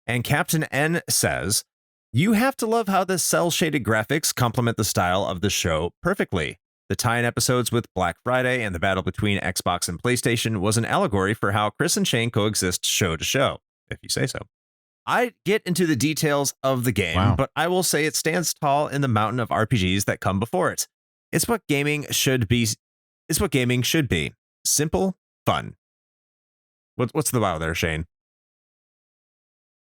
And Captain N says, "You have to love how the cel-shaded graphics complement the style of the show perfectly. The tie-in episodes with Black Friday and the battle between Xbox and PlayStation was an allegory for how Chris and Shane coexist show to show, if you say so. I get into the details of the game, but I will say it stands tall in the mountain of RPGs that come before it. It's what gaming should be. It's what gaming should be. Simple, fun." What's the wow there, Shane?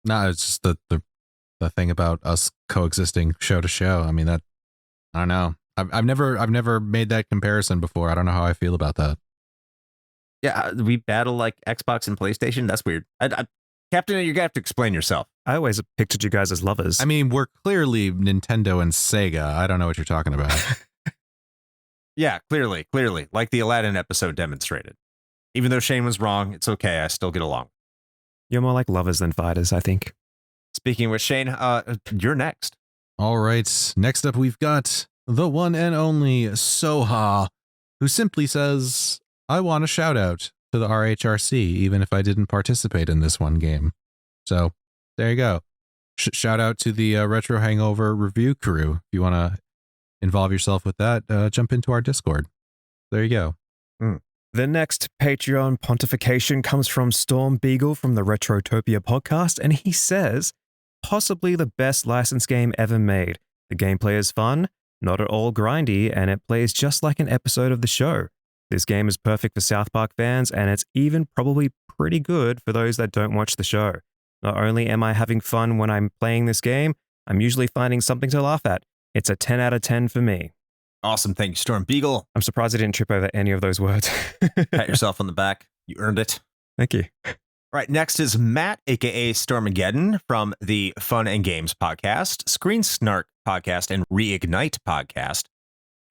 No, it's just the thing about us coexisting show to show. I mean, that, I don't know. I've never made that comparison before. I don't know how I feel about that. Yeah, we battle like Xbox and PlayStation. That's weird. Captain, you're gonna have to explain yourself. I always pictured you guys as lovers. I mean, we're clearly Nintendo and Sega. I don't know what you're talking about. Yeah, clearly, like the Aladdin episode demonstrated. Even though Shane was wrong, it's okay. I still get along. You're more like lovers than fighters, I think. Speaking with Shane, you're next. All right. Next up, we've got the one and only Soha, who simply says, "I want a shout out to the RHRC, even if I didn't participate in this one game." So there you go. Shout out to the Retro Hangover review crew. If you want to involve yourself with that, jump into our Discord. There you go. The next Patreon pontification comes from Storm Beagle from the Retrotopia podcast, and he says, "Possibly the best licensed game ever made. The gameplay is fun, not at all grindy, and it plays just like an episode of the show. This game is perfect for South Park fans, and it's even probably pretty good for those that don't watch the show. Not only am I having fun when I'm playing this game, I'm usually finding something to laugh at. It's a 10 out of 10 for me." Awesome. Thank you, Storm Beagle. I'm surprised I didn't trip over any of those words. Pat yourself on the back. You earned it. Thank you. All right. Next is Matt, a.k.a. Stormageddon from the Fun and Games podcast, Screen Snark podcast, and Reignite podcast.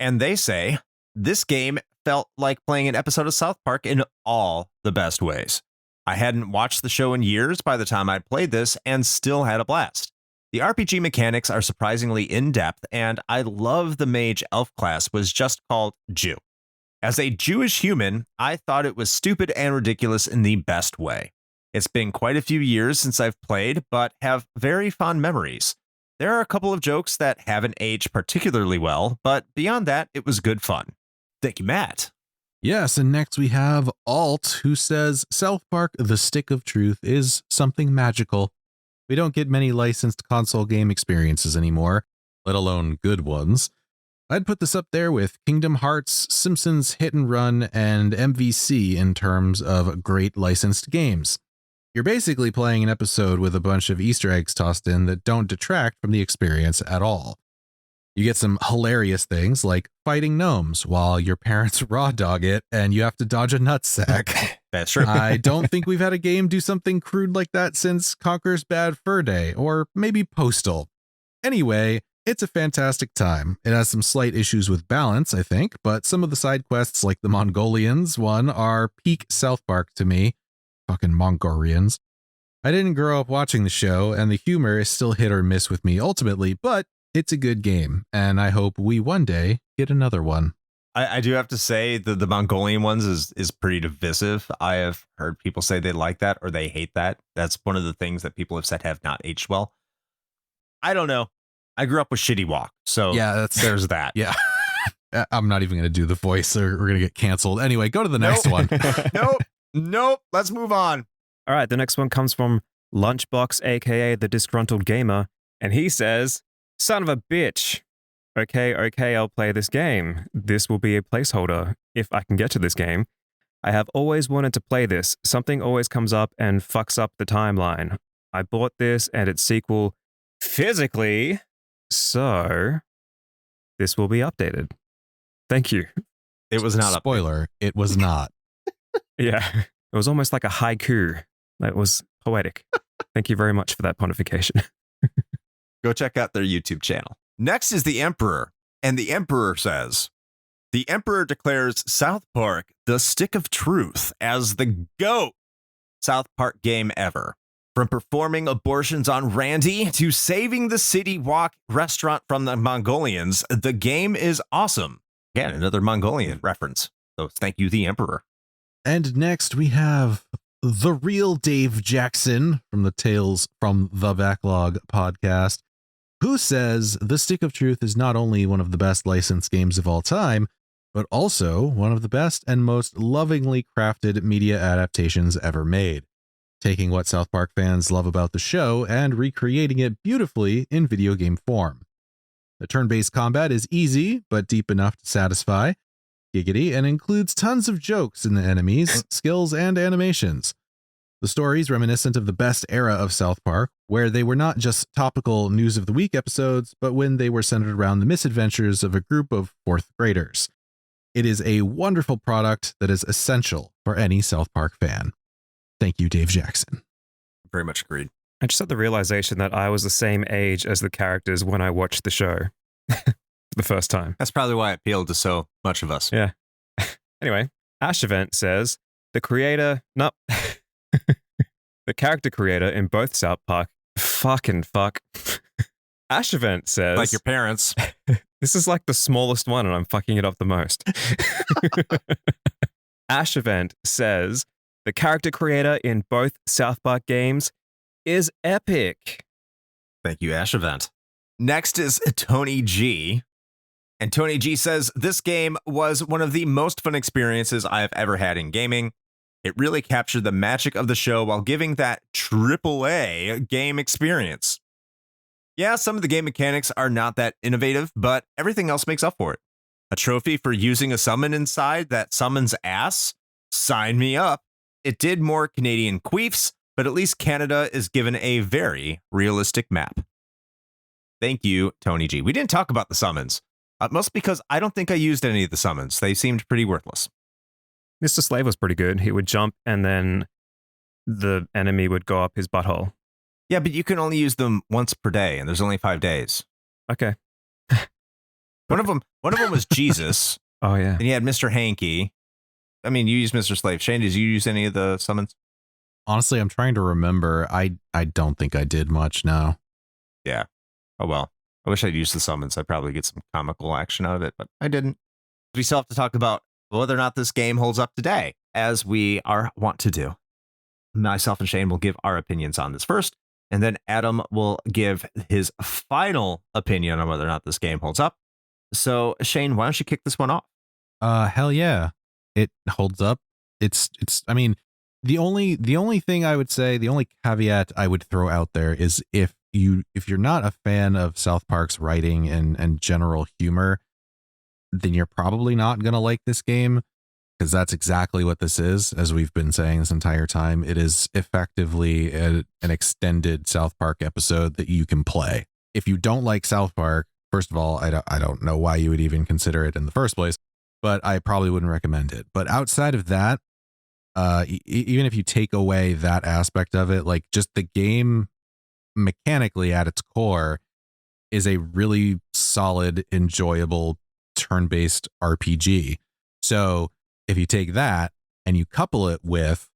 And they say, "This game felt like playing an episode of South Park in all the best ways. I hadn't watched the show in years by the time I'd played this and still had a blast. The RPG mechanics are surprisingly in-depth, and I love the mage elf class was just called Jew. As a Jewish human, I thought it was stupid and ridiculous in the best way. It's been quite a few years since I've played, but have very fond memories. There are a couple of jokes that haven't aged particularly well, but beyond that, it was good fun." Thank you, Matt. Yes, and next we have Alt, who says, "South Park, the Stick of Truth is something magical. We don't get many licensed console game experiences anymore, let alone good ones. I'd put this up there with Kingdom Hearts, Simpsons Hit and Run, and MVC in terms of great licensed games. You're basically playing an episode with a bunch of Easter eggs tossed in that don't detract from the experience at all. You get some hilarious things like fighting gnomes while your parents raw dog it and you have to dodge a nutsack. That's true. I don't think we've had a game do something crude like that since Conker's Bad Fur Day, or maybe Postal. Anyway, It's a fantastic time. It has some slight issues with balance, I think, but some of the side quests, like the Mongolians one, are peak South Park to me. Fucking Mongolians. I didn't grow up watching the show, and the humor is still hit or miss with me ultimately, but it's a good game, and I hope we one day get another one. I do have to say the Mongolian ones is pretty divisive. I have heard people say they like that or they hate that. That's one of the things that people have said have not aged well. I don't know. I grew up with Shitty Walk, so yeah, there's that. Yeah. I'm not even going to do the voice or we're going to get canceled. Anyway, go to the next one. Nope. Let's move on. All right, the next one comes from Lunchbox, aka the Disgruntled Gamer, and he says, "Son of a bitch. Okay, I'll play this game. This will be a placeholder if I can get to this game. I have always wanted to play this. Something always comes up and fucks up the timeline. I bought this and its sequel physically, so this will be updated. Thank you." It was not Spoiler, it was not. Yeah, it was almost like a haiku. That was poetic. Thank you very much for that pontification. Go check out their YouTube channel. Next is the Emperor, and the Emperor says, "The Emperor declares South Park the stick of truth as the GOAT South Park game ever. From performing abortions on Randy to saving the City Walk restaurant from the Mongolians, the game is awesome." Again, another Mongolian reference. So thank you, the Emperor. And next we have the real Dave Jackson from the Tales from the Backlog podcast, who says the Stick of Truth is not only one of the best licensed games of all time, but also one of the best and most lovingly crafted media adaptations ever made, taking what South Park fans love about the show and recreating it beautifully in video game form. The turn-based combat is easy, but deep enough to satisfy, giggity, and includes tons of jokes in the enemies, skills, and animations. The story's reminiscent of the best era of South Park, where they were not just topical news of the week episodes, but when they were centered around the misadventures of a group of fourth graders. It is a wonderful product that is essential for any South Park fan. Thank you, Dave Jackson. Very much agreed. I just had the realization that I was the same age as the characters when I watched the show for the first time. That's probably why it appealed to so much of us. Yeah. Anyway, Ash Event says, the character creator in both South Park, fuck. Ash Event says, like your parents. This is like the smallest one and I'm fucking it up the most. Ash Event says, the character creator in both South Park games is epic. Thank you, Ash Event. Next is Tony G. And Tony G says, this game was one of the most fun experiences I have ever had in gaming. It really captured the magic of the show while giving that AAA game experience. Yeah, some of the game mechanics are not that innovative, but everything else makes up for it. A trophy for using a summon inside that summons ass? Sign me up. It did more Canadian queefs, but at least Canada is given a very realistic map. Thank you, Tony G. We didn't talk about the summons, mostly because I don't think I used any of the summons. They seemed pretty worthless. Mr. Slave was pretty good. He would jump and then the enemy would go up his butthole. Yeah, but you can only use them once per day, and there's only 5 days. Okay. One of them was Jesus. Oh, yeah. And you had Mr. Hanky. I mean, you used Mr. Slave. Shane, did you use any of the summons? Honestly, I'm trying to remember. I don't think I did much, no. Yeah. Oh, well. I wish I'd used the summons. I'd probably get some comical action out of it, but I didn't. We still have to talk about whether or not this game holds up today, as we are wont to do. Myself and Shane will give our opinions on this first, and then Adam will give his final opinion on whether or not this game holds up. So, Shane, why don't you kick this one off? Hell yeah. It holds up. It's I mean, the only thing I would say, the only caveat I would throw out there is if you're not a fan of South Park's writing and general humor, then you're probably not going to like this game, because that's exactly what this is. As we've been saying this entire time, it is effectively an extended South Park episode that you can play. If you don't like South Park, first of all, I don't know why you would even consider it in the first place, but I probably wouldn't recommend it. But outside of that, even if you take away that aspect of it, like just the game mechanically at its core is a really solid, enjoyable turn-based RPG. So if you take that and you couple it with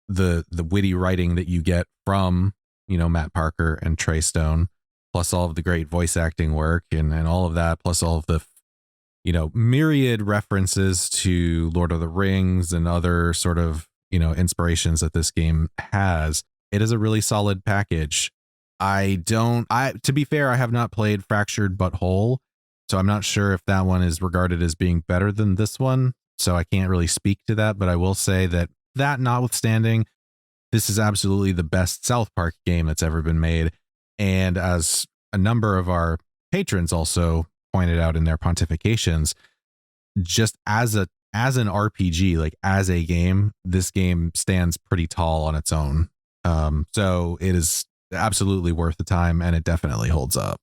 the witty writing that you get from, Matt Parker and Trey Stone, plus all of the great voice acting work and all of that, plus all of the, myriad references to Lord of the Rings and other sort of, inspirations that this game has, it is a really solid package. To be fair, I have not played Fractured But Whole, so I'm not sure if that one is regarded as being better than this one. So I can't really speak to that, but I will say that notwithstanding, this is absolutely the best South Park game that's ever been made. And as a number of our patrons also pointed out in their pontifications, just as an RPG, like as a game, this game stands pretty tall on its own. So it is absolutely worth the time, and it definitely holds up.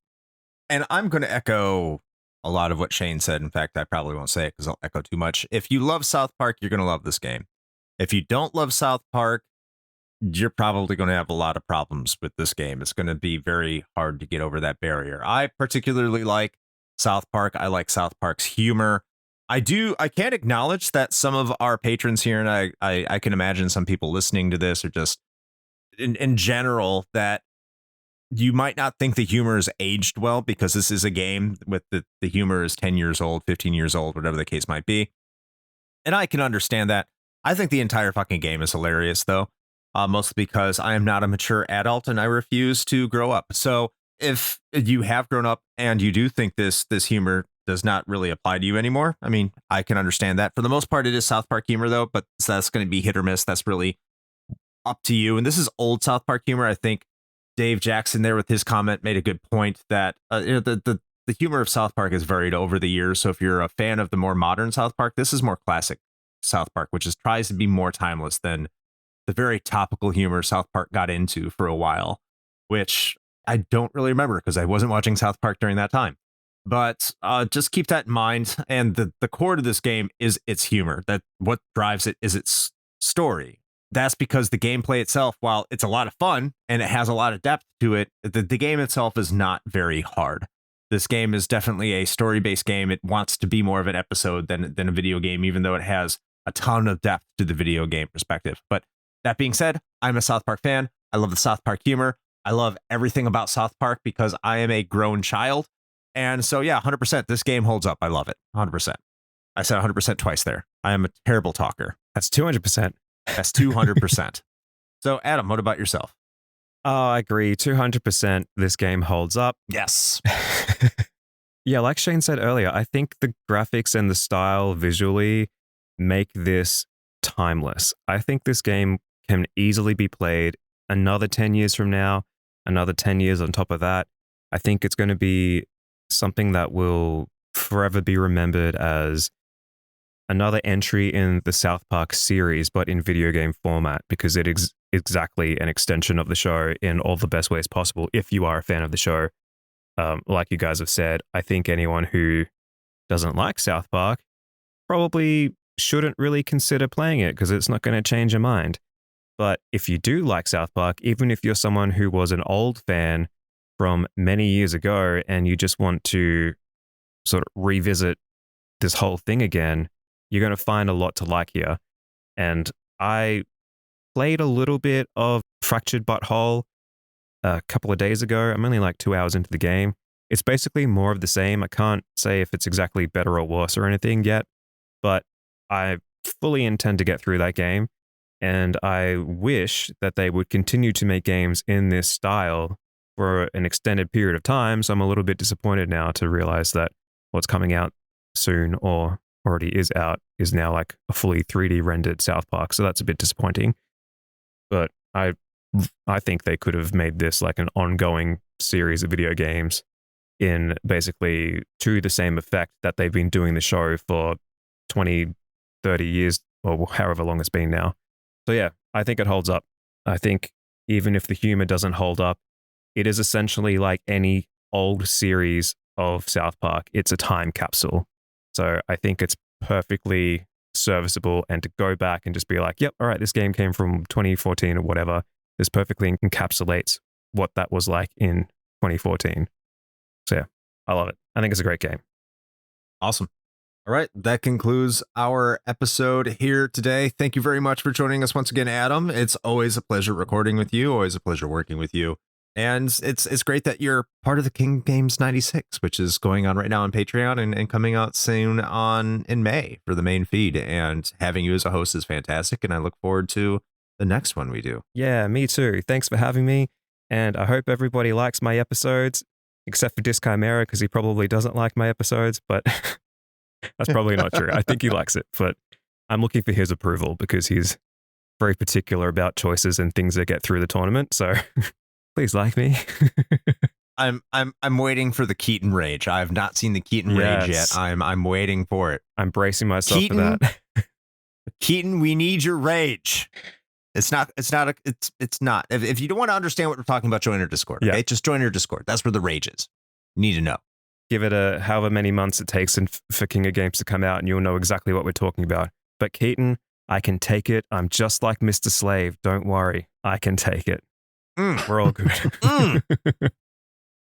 And I'm going to echo a lot of what Shane said. In fact, I probably won't say it because I'll echo too much. If you love South Park, you're going to love this game. If you don't love South Park, you're probably going to have a lot of problems with this game. It's going to be very hard to get over that barrier. I particularly like South Park. I like South Park's humor. I can't acknowledge that some of our patrons here, and I can imagine some people listening to this are just in general, that you might not think the humor is aged well, because this is a game with the humor is 10 years old, 15 years old, whatever the case might be. And I can understand that. I think the entire fucking game is hilarious, though, mostly because I am not a mature adult and I refuse to grow up. So if you have grown up and you do think this humor does not really apply to you anymore, I mean, I can understand that. For the most part, it is South Park humor, though, but that's going to be hit or miss. That's really up to you. And this is old South Park humor. I think Dave Jackson there with his comment made a good point that the humor of South Park is varied over the years. So if you're a fan of the more modern South Park, this is more classic South Park, which tries to be more timeless than the very topical humor South Park got into for a while, which I don't really remember because I wasn't watching South Park during that time. But just keep that in mind. And the core to this game is its humor. That what drives it is its story. That's because the gameplay itself, while it's a lot of fun and it has a lot of depth to it, the game itself is not very hard. This game is definitely a story-based game. It wants to be more of an episode than a video game, even though it has a ton of depth to the video game perspective. But that being said, I'm a South Park fan. I love the South Park humor. I love everything about South Park because I am a grown child. And so, yeah, 100%. This game holds up. I love it. 100%. I said 100% twice there. I am a terrible talker. That's 200%. That's 200%. So, Adam, what about yourself? Oh, I agree. 200% this game holds up. Yes. Yeah, like Shane said earlier, I think the graphics and the style visually make this timeless. I think this game can easily be played another 10 years from now, another 10 years on top of that. I think it's going to be something that will forever be remembered as another entry in the South Park series, but in video game format, because it is exactly an extension of the show in all the best ways possible. If you are a fan of the show, like you guys have said, I think anyone who doesn't like South Park probably shouldn't really consider playing it because it's not going to change your mind. But if you do like South Park, even if you're someone who was an old fan from many years ago and you just want to sort of revisit this whole thing again, you're going to find a lot to like here. And I played a little bit of Fractured But Whole a couple of days ago. I'm only like 2 hours into the game. It's basically more of the same. I can't say if it's exactly better or worse or anything yet, but I fully intend to get through that game. And I wish that they would continue to make games in this style for an extended period of time. So I'm a little bit disappointed now to realize that what's coming out soon or already is out is now like a fully 3D rendered South Park. So that's a bit disappointing. But I think they could have made this like an ongoing series of video games in basically to the same effect that they've been doing the show for 20, 30 years or however long it's been now. So yeah, I think it holds up. I think even if the humor doesn't hold up, it is essentially like any old series of South Park. It's a time capsule. So I think it's perfectly serviceable, and to go back and just be like, yep, all right, this game came from 2014 or whatever, this perfectly encapsulates what that was like in 2014. So yeah, I love it. I think it's a great game. Awesome. All right. That concludes our episode here today. Thank you very much for joining us once again, Adam. It's always a pleasure recording with you. Always a pleasure working with you. And it's great that you're part of the King Games 96, which is going on right now on Patreon and coming out soon in May for the main feed. And having you as a host is fantastic. And I look forward to the next one we do. Yeah, me too. Thanks for having me. And I hope everybody likes my episodes, except for Disc Chimera, because he probably doesn't like my episodes, but that's probably not true. I think he likes it, but I'm looking for his approval because he's very particular about choices and things that get through the tournament. So please like me. I'm waiting for the Keaton rage. I have not seen the Keaton rage yet. I'm waiting for it. I'm bracing myself for that. Keaton, we need your rage. It's not. If you don't want to understand what we're talking about, join our Discord. Okay, just join our Discord. That's where the rage is. You need to know. Give it however many months it takes for King of Games to come out, and you'll know exactly what we're talking about. But Keaton, I can take it. I'm just like Mr. Slave. Don't worry, I can take it. We're all good. But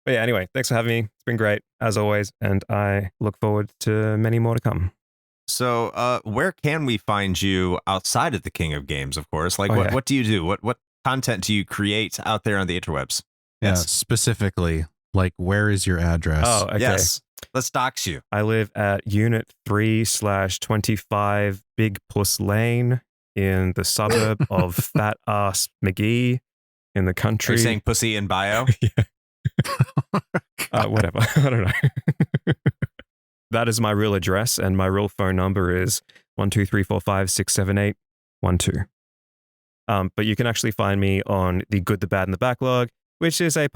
yeah, anyway, thanks for having me. It's been great as always, and I look forward to many more to come. So, where can we find you outside of the King of Games? Of course, like what do you do? What content do you create out there on the interwebs? Yeah, specifically, like where is your address? Oh, okay. Yes, let's dox you. I live at Unit 3/25 Big Puss Lane in the suburb of Fat Ass McGee in the country. Are you saying pussy in bio? Yeah. Whatever. I don't know. That is my real address, and my real phone number is 12345678112. But you can actually find me on the Good, the Bad, and the Backlog, which is an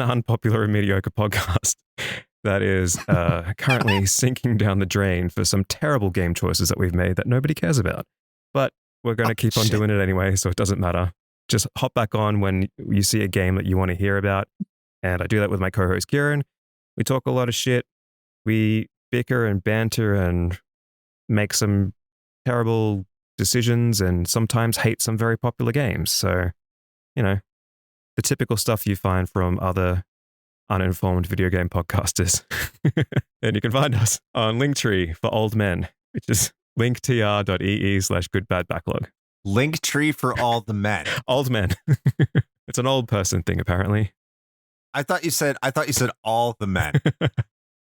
unpopular and mediocre podcast that is currently sinking down the drain for some terrible game choices that we've made that nobody cares about. But we're going to keep on doing it anyway, so it doesn't matter. Just hop back on when you see a game that you want to hear about. And I do that with my co-host Kieran. We talk a lot of shit. We bicker and banter and make some terrible decisions and sometimes hate some very popular games. So, the typical stuff you find from other uninformed video game podcasters. And you can find us on Linktree for old men, which is linktr.ee/goodbadbacklog. Linktree for all the men. Old men. It's an old person thing, apparently. I thought you said all the men.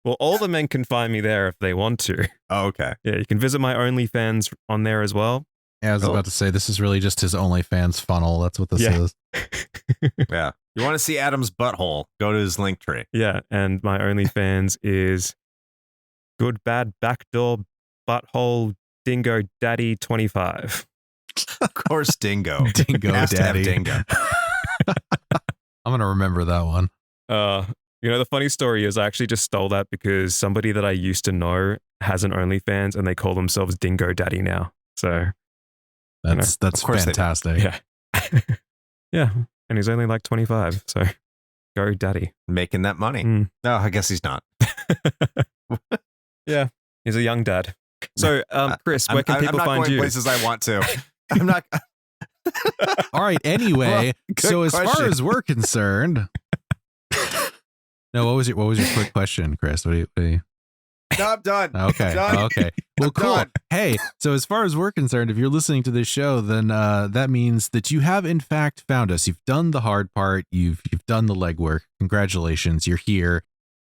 Well, all the men can find me there if they want to. Oh, okay. Yeah, you can visit my OnlyFans on there as well. Yeah, I was about to say, this is really just his OnlyFans funnel. That's what this is. Yeah. You want to see Adam's butthole, go to his Linktree. Yeah, and my OnlyFans is good, bad, backdoor, butthole, dingo, daddy 25. Of course, dingo. Dingo Has to have daddy. dingo. I'm going to remember that one. The funny story is I actually just stole that because somebody that I used to know has an OnlyFans and they call themselves Dingo Daddy now. So that's fantastic. Yeah. Yeah. And he's only like 25. So go daddy. Making that money. No, I guess he's not. Yeah. He's a young dad. So, Chris, where can people find you? Places I want to. I'm not. All right. Anyway, so as question. far as we're concerned, no. What was your quick question, Chris? What do you? No, I'm done. Okay. Done. Okay. Well, cool. Done. Hey, so as far as we're concerned, if you're listening to this show, then that means that you have in fact found us. You've done the hard part. You've done the legwork. Congratulations. You're here.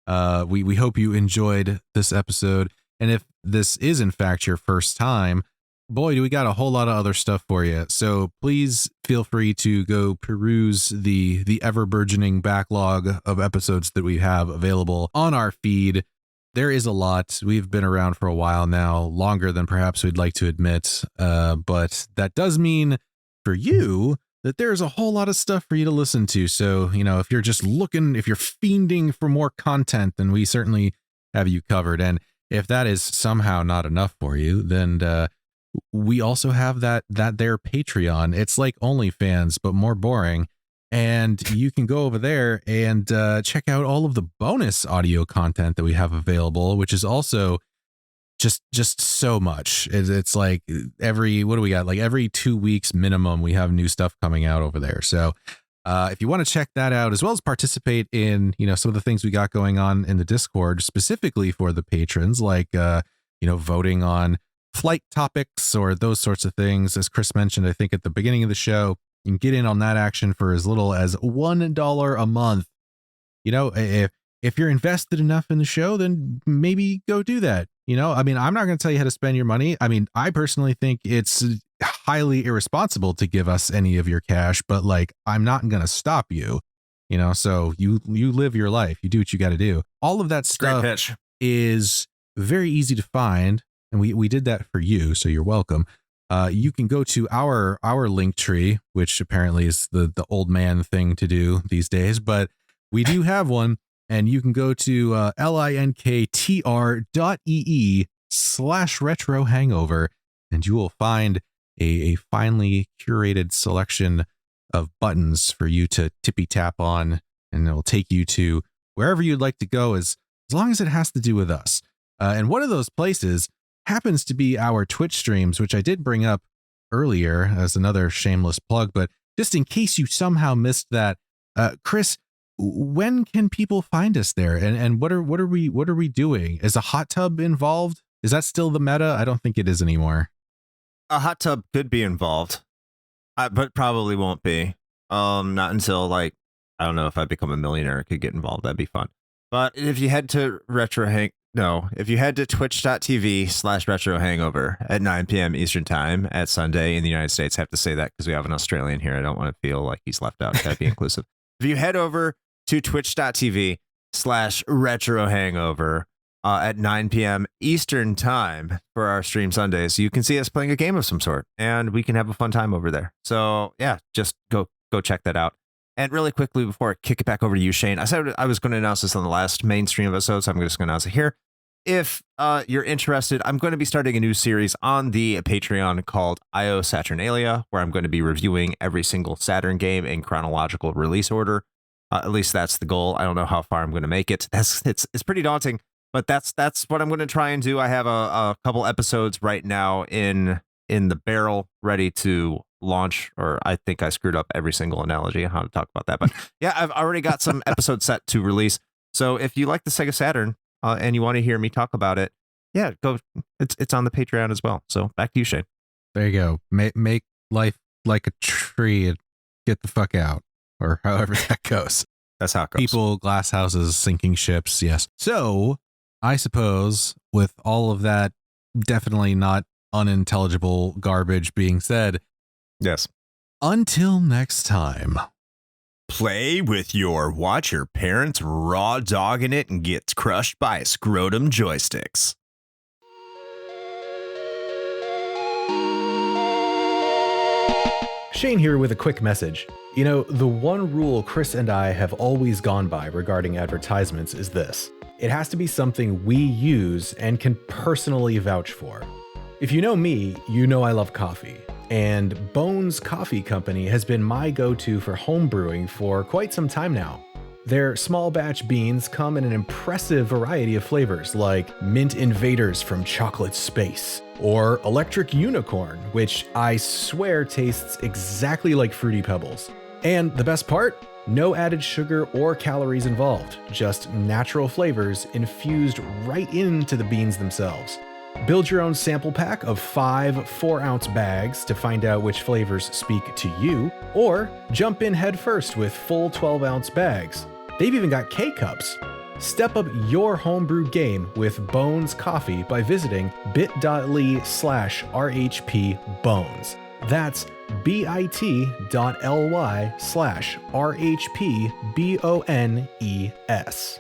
We hope you enjoyed this episode. And if this is in fact your first time, boy, do we got a whole lot of other stuff for you. So please feel free to go peruse the ever burgeoning backlog of episodes that we have available on our feed. There is a lot. We've been around for a while now, longer than perhaps we'd like to admit. But that does mean for you that there's a whole lot of stuff for you to listen to. So, if you're just looking, if you're fiending for more content, then we certainly have you covered. And if that is somehow not enough for you, then we also have that there Patreon. It's like OnlyFans, but more boring. And you can go over there and check out all of the bonus audio content that we have available, which is also just so much. It's like what do we got? Like every 2 weeks minimum, we have new stuff coming out over there. So If you want to check that out, as well as participate in, some of the things we got going on in the Discord, specifically for the patrons, like, voting on flight topics or those sorts of things. As Chris mentioned, I think at the beginning of the show, you can get in on that action for as little as $1 a month. If you're invested enough in the show, then maybe go do that. I'm not going to tell you how to spend your money. I personally think it's highly irresponsible to give us any of your cash, but I'm not going to stop you, so you live your life. You do what you got to do. All of that stuff is very easy to find. And we did that for you. So you're welcome. You can go to our link tree, which apparently is the old man thing to do these days, but we do have one. And you can go to linktr.ee/retro hangover, and you will find a finely curated selection of buttons for you to tippy tap on, and it'll take you to wherever you'd like to go as long as it has to do with us. And one of those places happens to be our Twitch streams, which I did bring up earlier as another shameless plug, but just in case you somehow missed that, Chris, when can people find us there? And what are we doing? Is a hot tub involved? Is that still the meta? I don't think it is anymore. A hot tub could be involved, but probably won't be. Not until I don't know, if I become a millionaire, it could get involved. That'd be fun. But if you head to twitch.tv/retro hangover at 9 p.m. Eastern time at Sunday in the United States. I have to say that because we have an Australian here. I don't want to feel like he's left out. Gotta be inclusive. If you head over to twitch.tv/retro hangover at 9 p.m. Eastern time for our stream Sundays, you can see us playing a game of some sort, and we can have a fun time over there. So yeah, just go check that out. And really quickly, before I kick it back over to you, Shane, I said I was going to announce this on the last mainstream episode, so I'm just going to announce it here. If you're interested, I'm going to be starting a new series on the Patreon called IO Saturnalia, where I'm going to be reviewing every single Saturn game in chronological release order. At least that's the goal. I don't know how far I'm going to make it. It's pretty daunting, but that's what I'm going to try and do. I have a couple episodes right now in the barrel ready to launch, or I think I screwed up every single analogy on how to talk about that. But yeah, I've already got some episodes set to release. So if you like the Sega Saturn and you want to hear me talk about it, yeah, go. It's on the Patreon as well. So back to you, Shane. There you go. Make life like a tree and get the fuck out, or however that goes. That's how it goes. People, glass houses, sinking ships. Yes. So I suppose with all of that definitely not unintelligible garbage being said, yes. Until next time. Play with watch your parents raw dogging it and gets crushed by scrotum joysticks. Shane here with a quick message. The one rule Chris and I have always gone by regarding advertisements is this. It has to be something we use and can personally vouch for. If you know me, you know I love coffee. And Bones Coffee Company has been my go-to for home brewing for quite some time now. Their small batch beans come in an impressive variety of flavors like Mint Invaders from Chocolate Space, or Electric Unicorn, which I swear tastes exactly like Fruity Pebbles. And the best part? No added sugar or calories involved, just natural flavors infused right into the beans themselves. Build your own sample pack of 5 4-ounce bags to find out which flavors speak to you, or jump in head first with full 12-ounce bags. They've even got K-Cups. Step up your homebrew game with Bones Coffee by visiting bit.ly/RHPBones. That's bit.ly/RHPBONES.